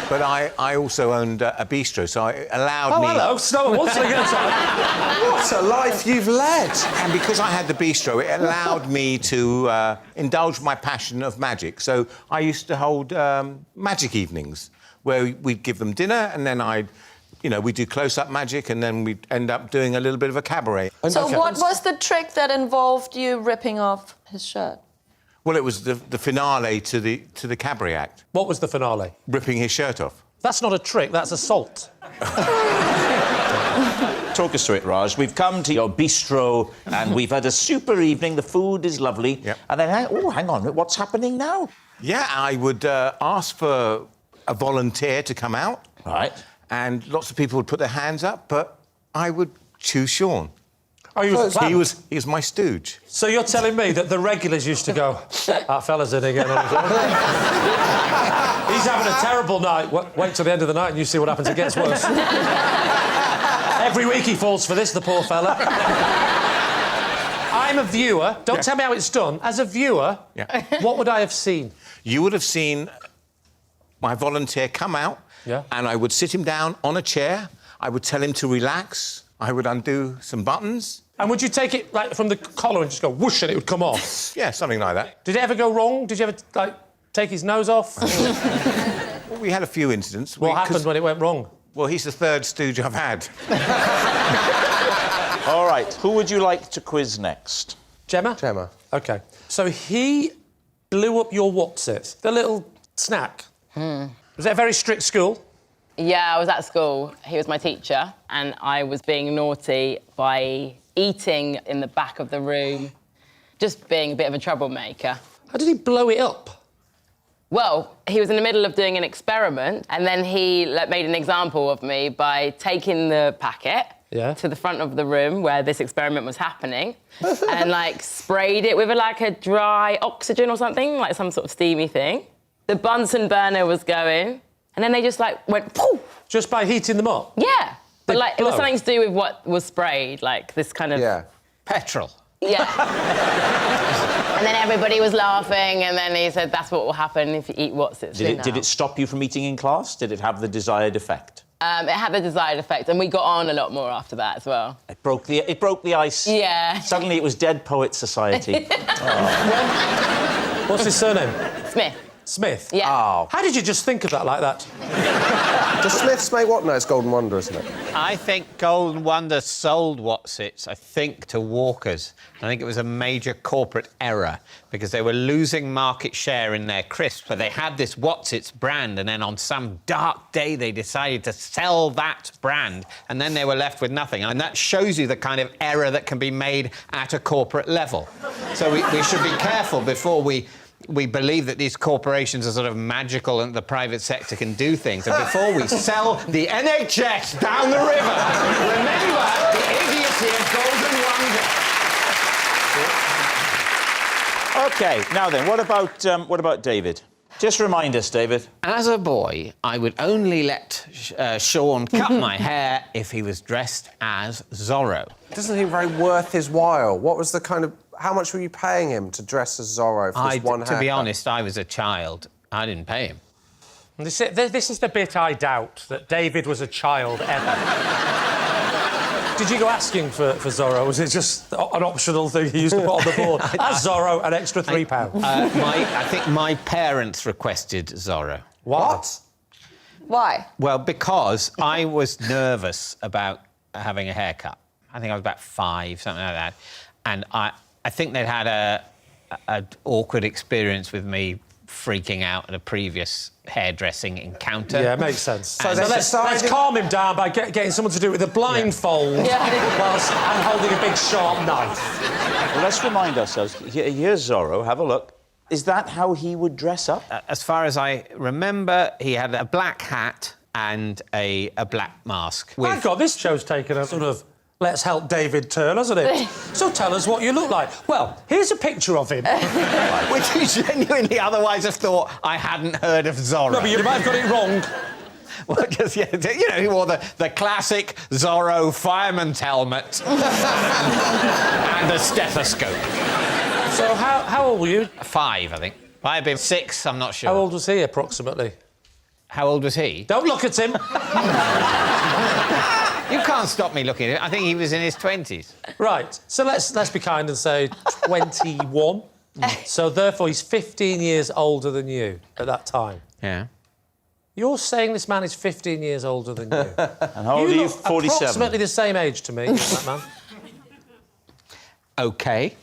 But I also owned a bistro, so it allowed me... Oh, hello. Snow and once again. What a life you've led! And because I had the bistro, it allowed me to indulge my passion of magic. So I used to hold magic evenings, where we'd give them dinner, and then we'd do close-up magic, and then we'd end up doing a little bit of a cabaret. So what was the trick that involved you ripping off his shirt? Well, it was the finale to the cabaret act. What was the finale? Ripping his shirt off. That's not a trick, that's assault. Talk us through it, Raj. We've come to your bistro and we've had a super evening. The food is lovely. Yep. And then, oh, hang on, what's happening now? Yeah, I would ask for a volunteer to come out. Right. And lots of people would put their hands up, but I would choose Sean. Oh, he was he was my stooge. So you're telling me that the regulars used to go, that fella's in again on his own. He's having a terrible night. Wait till the end of the night and you see what happens. It gets worse. Every week he falls for this, the poor fella. I'm a viewer. Don't tell me how it's done. As a viewer, what would I have seen? You would have seen my volunteer come out, and I would sit him down on a chair. I would tell him to relax. I would undo some buttons. And would you take it, like, from the collar and just go whoosh and it would come off? Yeah, something like that. Did it ever go wrong? Did you ever, like, take his nose off? Well, we had a few incidents. What happened when it went wrong? Well, he's the third stooge I've had. All right, who would you like to quiz next? Gemma? Gemma. OK. So he blew up your Wotsits, the little snack. Was it a very strict school? Yeah, I was at school. He was my teacher, and I was being naughty by eating in the back of the room, just being a bit of a troublemaker. How did he blow it up? Well, he was in the middle of doing an experiment, and then he made an example of me by taking the packet to the front of the room where this experiment was happening and, like, sprayed it with, like, a dry oxygen or something, like some sort of steamy thing. The Bunsen burner was going, and then they just, like, went poof. Just by heating them up? Yeah. But, like, it was blow? something to do with what was sprayed, like, this kind of... Yeah. Petrol. Yeah. And then everybody was laughing, and then he said, that's what will happen if you eat Wotsits. Did it stop you from eating in class? Did it have the desired effect? It had the desired effect, and we got on a lot more after that as well. It broke the ice. Yeah. Suddenly it was Dead Poets Society. What's his surname? Smith. Smith? Yeah. Oh. How did you just think of that like that? Does Smiths make what? No, it's Golden Wonder, isn't it? I think Golden Wonder sold Wotsits, I think, to Walkers. I think it was a major corporate error because they were losing market share in their crisps, but they had this Wotsits brand, and then on some dark day they decided to sell that brand, and then they were left with nothing. And that shows you the kind of error that can be made at a corporate level. So we should be careful before we believe that these corporations are sort of magical and the private sector can do things. And before we sell the NHS down the river, remember the idiocy of Golden Wonder. OK, now then, what about David? Just remind us, David. As a boy, I would only let Sean cut my hair if he was dressed as Zorro. Doesn't seem very worth his while. What was the kind of... How much were you paying him to dress as Zorro for this one haircut? To be honest, I was a child. I didn't pay him. This is the bit I doubt, that David was a child ever. Did you go asking for Zorro? Or was it just an optional thing he used to put on the board? As Zorro, an extra £3. I think my parents requested Zorro. What? Why? Well, because I was nervous about having a haircut. I think I was about 5, something like that. And I think they'd had an awkward experience with me freaking out at a previous hairdressing encounter. Yeah, makes sense. So And let's calm him down by getting someone to do it with a blindfold whilst I'm holding a big sharp knife. Well, let's remind ourselves. Here's Zorro. Have a look. Is that how he would dress up? As far as I remember, he had a black hat and a black mask. My God, this show's taken a sort of let's help David turn, hasn't it? So tell us what you look like. Well, here's a picture of him. Which you genuinely otherwise have thought I hadn't heard of Zorro. No, but you might have got it wrong. Well, just, yeah, you know, he wore the classic Zorro fireman's helmet and a stethoscope. So how old were you? 5, I think. Might have been 6, I'm not sure. How old was he, approximately? How old was he? Don't look at him. You can't stop me looking at him. I think he was in his 20s. Right. So let's be kind and say 21. So therefore, he's 15 years older than you at that time. Yeah. You're saying this man is 15 years older than you. And how old are you? 47. Approximately the same age to me, that man. OK.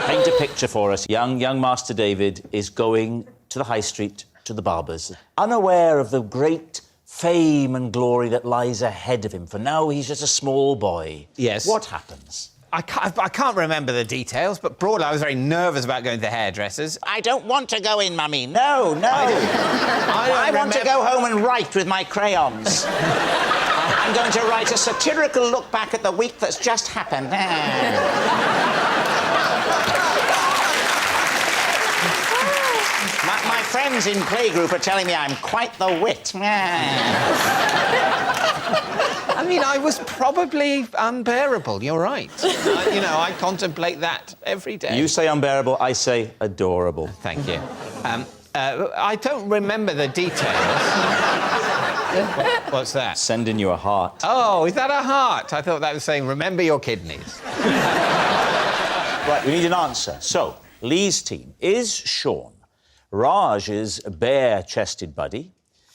Paint a picture for us. Young Master David is going to the high street, to the barber's, unaware of the great fame and glory that lies ahead of him. For now, he's just a small boy. Yes. What happens? I can't remember the details, but broadly, I was very nervous about going to the hairdressers. I don't want to go in, Mummy. No. I want to go home and write with my crayons. I'm going to write a satirical look back at the week that's just happened. My friends in playgroup are telling me I'm quite the wit. I mean, I was probably unbearable, you're right. You know, I contemplate that every day. You say unbearable, I say adorable. Thank you. I don't remember the details. What's that? Sending you a heart. Oh, is that a heart? I thought that was saying, remember your kidneys. Right, we need an answer. So, Lee's team. Is Sean Raj's bare-chested buddy,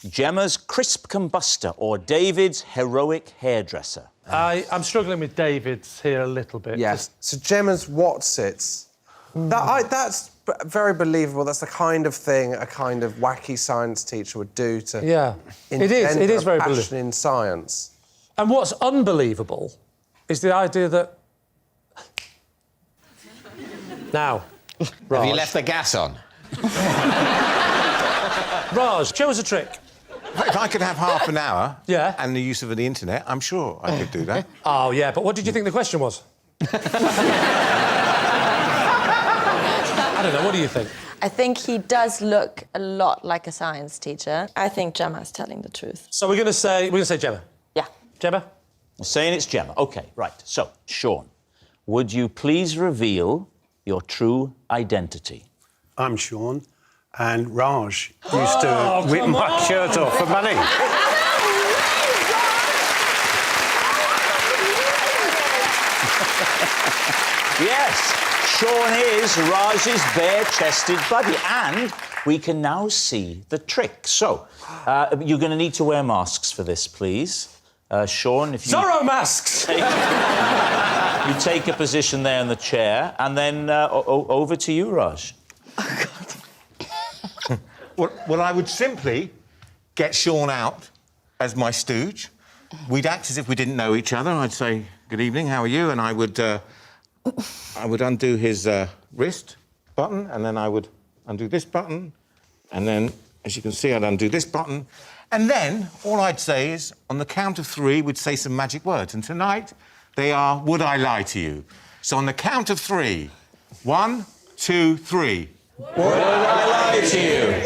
Gemma's crisp combustor, or David's heroic hairdresser? I'm struggling with David's here a little bit. Yes. So Gemma's Watsits. That's very believable. That's the kind of thing a kind of wacky science teacher would do to It is very passion believable in science. And what's unbelievable is the idea that now, Raj. Have you left the gas on? Raj, show us a trick. If I could have half an hour Yeah. and the use of the internet, I'm sure I could do that. Oh, yeah, but what did you think the question was? I don't know, what do you think? I think he does look a lot like a science teacher. I think Gemma's telling the truth. So we're going to say Gemma? Yeah. Gemma? We're saying it's Gemma. OK, right. So, Sean, would you please reveal your true identity? I'm Sean, and Raj used to rip my shirt off for money. Yes, Sean is Raj's bare-chested buddy, and we can now see the trick. So, you're going to need to wear masks for this, please. Sean, if you... Zorro masks! You take a position there in the chair, and then over to you, Raj. Well, I would simply get Sean out as my stooge. We'd act as if we didn't know each other. I'd say, good evening, how are you? And I would undo his wrist button, and then I would undo this button. And then, as you can see, I'd undo this button. And then, all I'd say is, on the count of 3, we'd say some magic words. And tonight, they are, would I lie to you? So on the count of 3, 1, 2, 3. Would I lie to you?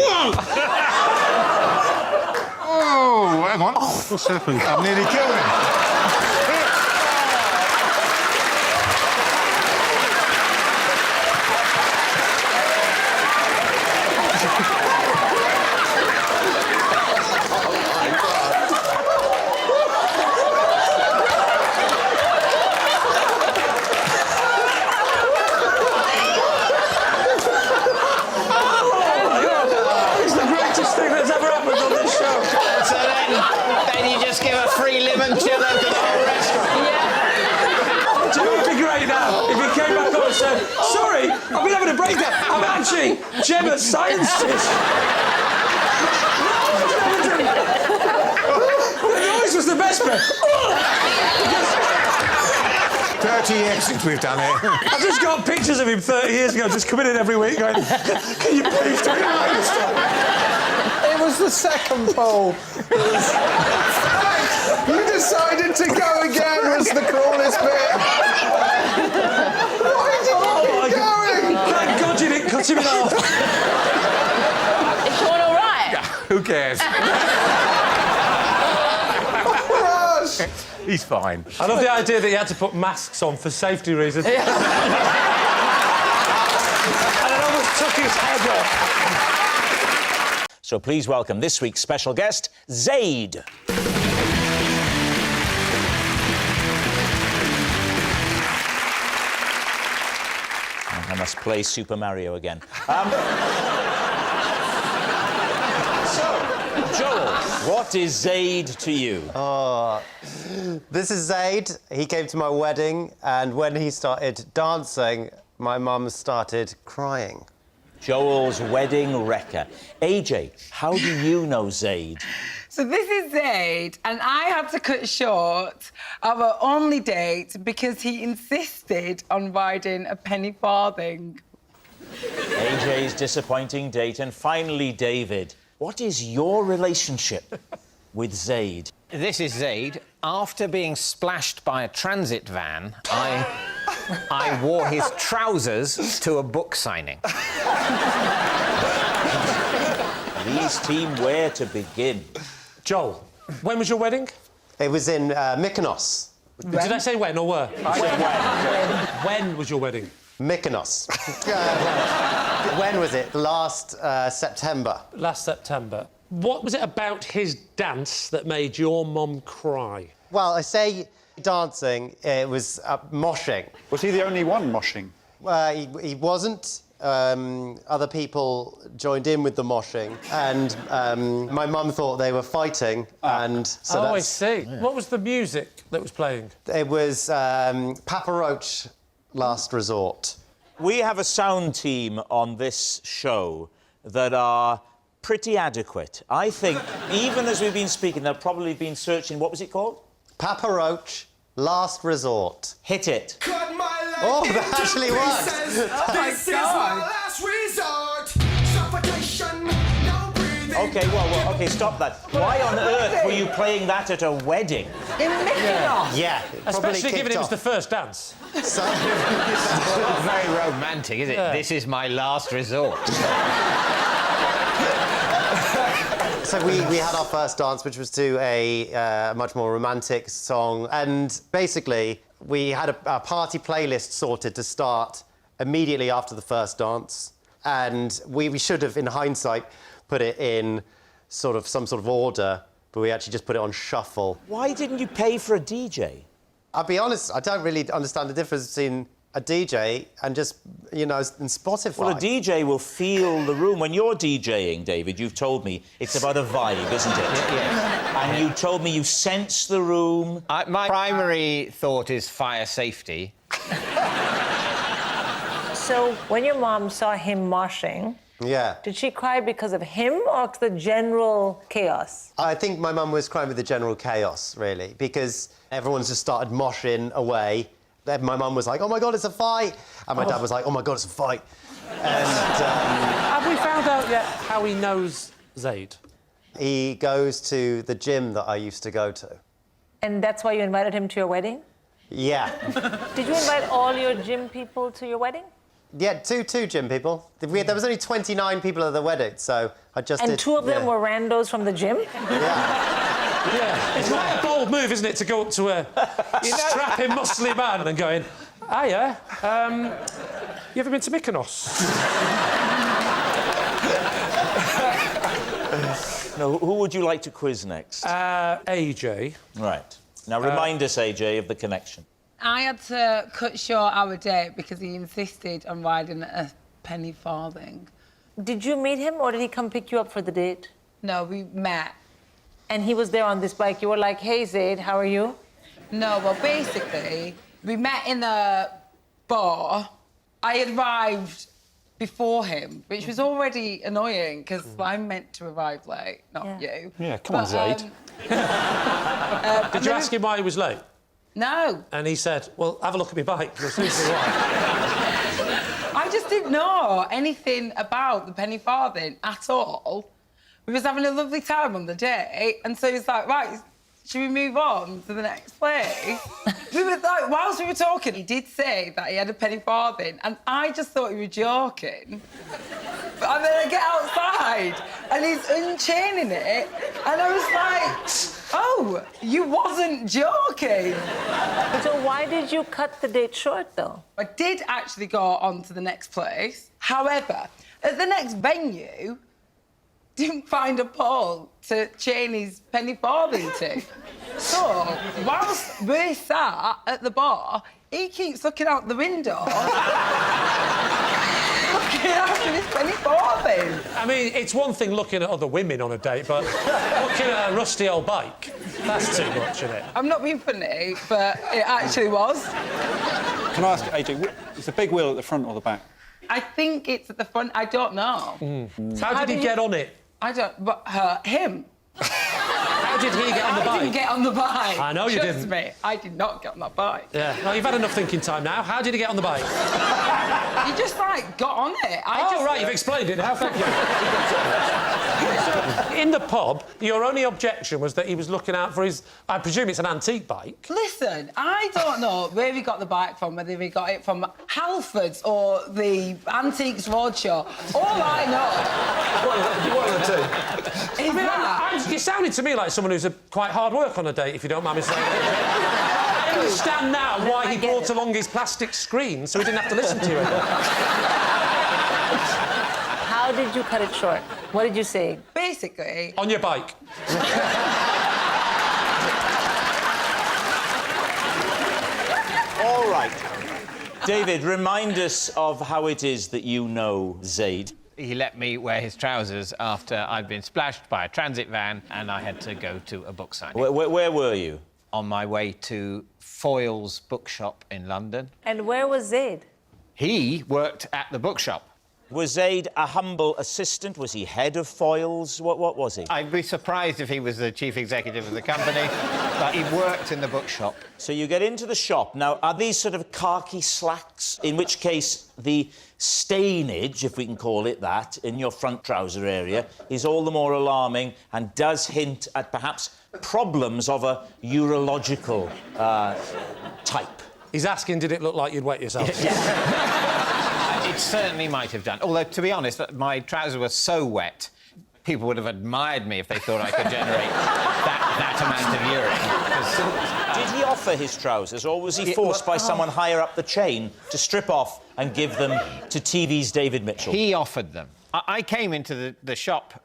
Oh, hang on. What's happened? I've nearly killed him. Sorry, I've been having a breakdown. I'm actually Gemma's science test. The noise was the best bit. 30 exits we've done here. I just got pictures of him 30 years ago, just coming in every week going, can you please do it right this time? It was the second poll. You decided to go again was the coolest bit. Why did you keep going? Thank God you didn't cut him in half. Is Sean all right? Who cares? Gosh. He's fine. I love the idea that he had to put masks on for safety reasons. And it almost took his head off. So please welcome this week's special guest, Zaid. I must play Super Mario again. So, Joel, what is Zaid to you? Oh, this is Zaid. He came to my wedding, and when he started dancing, my mum started crying. Joel's wedding wrecker. AJ, how do you know Zaid? So this is Zaid, and I had to cut short our only date because he insisted on riding a penny farthing. AJ's disappointing date. And finally, David, what is your relationship with Zaid? This is Zaid. After being splashed by a transit van, I wore his trousers to a book signing. Please, team, where to begin? Joel, when was your wedding? It was in Mykonos. Did I say when or where? I said when. When was your wedding? Mykonos. When was it? Last September. Last September. What was it about his dance that made your mum cry? Well, I say dancing, it was moshing. Was he the only one moshing? He wasn't. Other people joined in with the moshing, and my mum thought they were fighting, and so I see. Yeah. What was the music that was playing? It was Papa Roach, Last Resort. We have a sound team on this show that are pretty adequate. I think, even as we've been speaking, they've probably been searching... What was it called? Papa Roach, Last Resort. Hit it. Oh, that actually worked. Oh, my God. OK, well, OK, stop that. Why on earth were you playing that at a wedding? In Mykonos? Yeah. Especially given it was the first dance. So, very romantic, is it? Yeah. This is my last resort. So we had our first dance, which was to a much more romantic song. And basically, we had a party playlist sorted to start immediately after the first dance. And we should have, in hindsight, put it in some sort of order, but we actually just put it on shuffle. Why didn't you pay for a DJ? I'll be honest, I don't really understand the difference between a DJ and just, in Spotify. Well, a DJ will feel the room. When you're DJing, David, you've told me it's about a vibe, isn't it? Yeah. And you told me you sense the room. My primary thought is fire safety. So, when your mom saw him moshing, yeah, did she cry because of him or the general chaos? I think my mum was crying with the general chaos, really, because everyone's just started moshing away. Then my mum was like, oh, my God, it's a fight. And my dad was like, oh, my God, it's a fight. And... Have we found out yet how he knows Zaid? He goes to the gym that I used to go to. And that's why you invited him to your wedding? Yeah. Did you invite all your gym people to your wedding? Yeah, two gym people. There was only 29 people at the wedding, so I just And did... two of them were randos from the gym? Yeah, it's quite a bold move, isn't it, to go up to a strapping, muscly man and going, hiya, you ever been to Mykonos? No, who would you like to quiz next? AJ. Right. Now, remind us, AJ, of the connection. I had to cut short our date because he insisted on riding a penny farthing. Did you meet him or did he come pick you up for the date? No, we met. And he was there on this bike. You were like, hey, Zaid, how are you? No, well, basically, we met in a bar. I had arrived before him, which was already annoying because I'm meant to arrive late, not you. Yeah, come on, Zaid. Did you ask him why he was late? No. And he said, well, have a look at my bike. You'll soon see why. I just didn't know anything about the penny farthing at all. We was having a lovely time on the day, and so he's like, right, should we move on to the next place? We were like, whilst we were talking, he did say that he had a penny farthing, and I just thought he was joking. And then I get outside, and he's unchaining it, and I was like, oh, you wasn't joking. So why did you cut the date short, though? I did actually go on to the next place. However, at the next venue, didn't find a pole to chain his penny farthing to. So, whilst we're sat at the bar, he keeps looking out the window, looking after his penny farthing. I mean, it's one thing looking at other women on a date, but looking at a rusty old bike, that's too much, isn't it? I'm not being funny, but it actually was. Can I ask, AJ, is the big wheel at the front or the back? I think it's at the front. I don't know. How did he get on it? I don't... But him. How did he get on the bike? I didn't get on the bike. I know you Trust didn't. me, I did not get on that bike. Yeah, well, you've had enough thinking time now. How did he get on the bike? He just, like, got on it. Right, you've explained it now, thank you. In the pub, your only objection was that he was looking out for his... I presume it's an antique bike. Listen, I don't know where he got the bike from, whether he got it from Halfords or the Antiques Roadshow. All I know... What are the two? You sounded to me like someone who's quite hard work on a date, if you don't mind me saying. I understand now why he brought along his plastic screen so he didn't have to listen to you anymore. How did you cut it short? What did you say? Basically... On your bike. All right. David, remind us of how it is that you know Zaid. He let me wear his trousers after I'd been splashed by a transit van and I had to go to a book signing. Where were you? On my way to Foyle's bookshop in London. And where was Zaid? He worked at the bookshop. Was Zaid a humble assistant? Was he head of Foyles? What was he? I'd be surprised if he was the chief executive of the company, but he worked in the bookshop. So you get into the shop. Now, are these sort of khaki slacks, in which case the stainage, if we can call it that, in your front trouser area is all the more alarming and does hint at perhaps problems of a urological type? He's asking, did it look like you'd wet yourself? It certainly might have done. Although, to be honest, my trousers were so wet, people would have admired me if they thought I could generate that amount of urine. Did he offer his trousers, or was he forced by someone higher up the chain to strip off and give them to TV's David Mitchell? He offered them. I came into the shop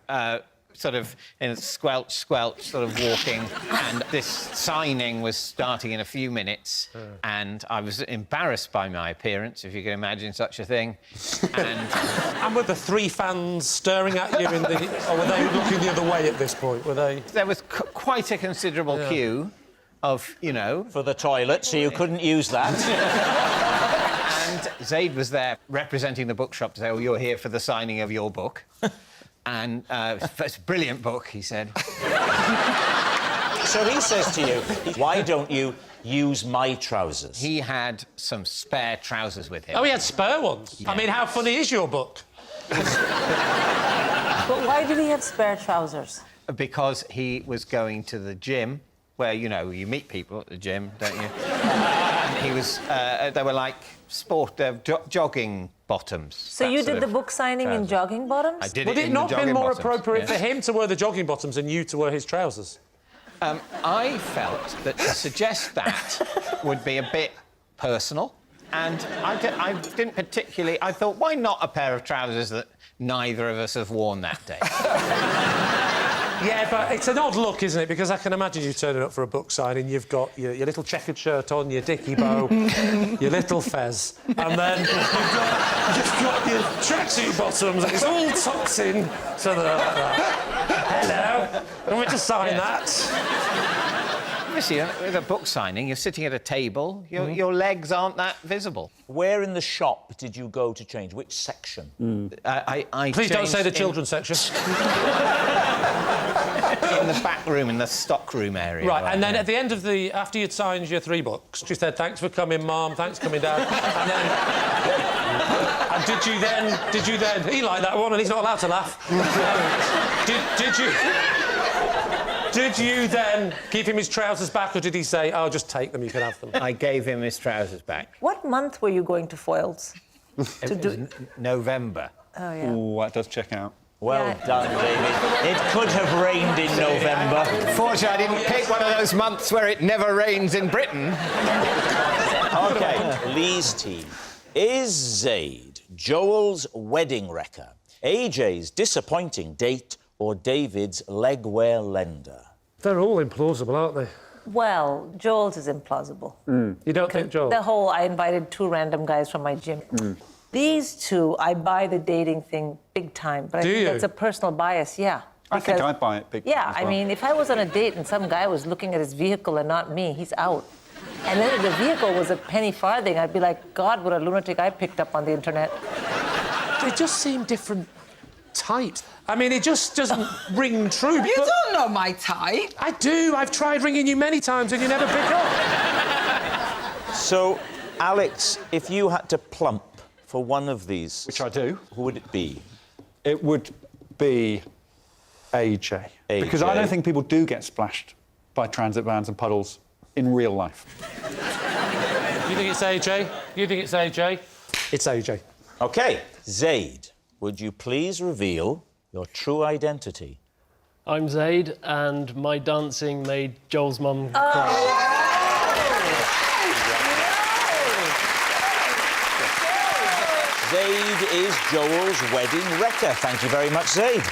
sort of in a squelch, sort of walking, and this signing was starting in a few minutes, and I was embarrassed by my appearance, if you can imagine such a thing. And were the three fans staring at you in the... Or were they looking the other way at this point? Were they... There was quite a considerable queue of, you know... For the toilet, so you couldn't use that. And Zaid was there representing the bookshop to say, oh, you're here for the signing of your book. And it's a brilliant book, he said. So he says to you, why don't you use my trousers? He had some spare trousers with him. Oh, he had spare ones? Yeah. I mean, how funny is your book? But why did he have spare trousers? Because he was going to the gym where, you know, you meet people at the gym, don't you? And he was... they were like jogging bottoms. So you did the book signing in jogging bottoms? I did Would it not been more appropriate for him to wear the jogging bottoms and you to wear his trousers? I felt that to suggest that would be a bit personal, and I didn't particularly... I thought, why not a pair of trousers that neither of us have worn that day? Yeah, but it's an odd look, isn't it? Because I can imagine you turning up for a book signing, you've got your little checkered shirt on, your dicky bow, your little fez, and then you've got your tracksuit bottoms, and it's all tucked in to the... like that. Hello, want me to sign that? Obviously, with a book signing, you're sitting at a table, your legs aren't that visible. Where in the shop did you go to change? Which section? Please don't say the children's section. In the back room, in the stock room area. Right, and then at the end of the... After you'd signed your 3 books, she said, thanks for coming, Mum, thanks for coming, Dad. And then... And did you then... He liked that one, and he's not allowed to laugh. Did you then give him his trousers back, or did he say, oh, just take them, you can have them? I gave him his trousers back. What month were you going to Foyles? It was November. Oh, yeah. Ooh, that does check out. Well done, David. It could have rained in November. Fortunately, I didn't pick one of those months where it never rains in Britain. OK, Lee's team. Is Zaid Joel's wedding wrecker, AJ's disappointing date, or David's legwear lender? They're all implausible, aren't they? Well, Joel's is implausible. You don't think Joel? The whole, I invited 2 random guys from my gym. These 2, I buy the dating thing big time. But I think that's a personal bias, yeah. I think I buy it big time Yeah, as well. I mean, if I was on a date and some guy was looking at his vehicle and not me, he's out. And then if the vehicle was a penny farthing, I'd be like, God, what a lunatic I picked up on the internet. They just seem different types. I mean, it just doesn't ring true. You don't know my type. I do. I've tried ringing you many times and you never pick up. So, Alex, if you had to plump for one of these... Which I do. Who would it be? It would be AJ. Because I don't think people do get splashed by transit vans and puddles in real life. You think it's AJ? You think it's AJ? It's AJ. OK, Zaid, would you please reveal your true identity? I'm Zaid, and my dancing made Joel's mum cry. Zaid is Joel's wedding wrecker. Thank you very much, Zaid.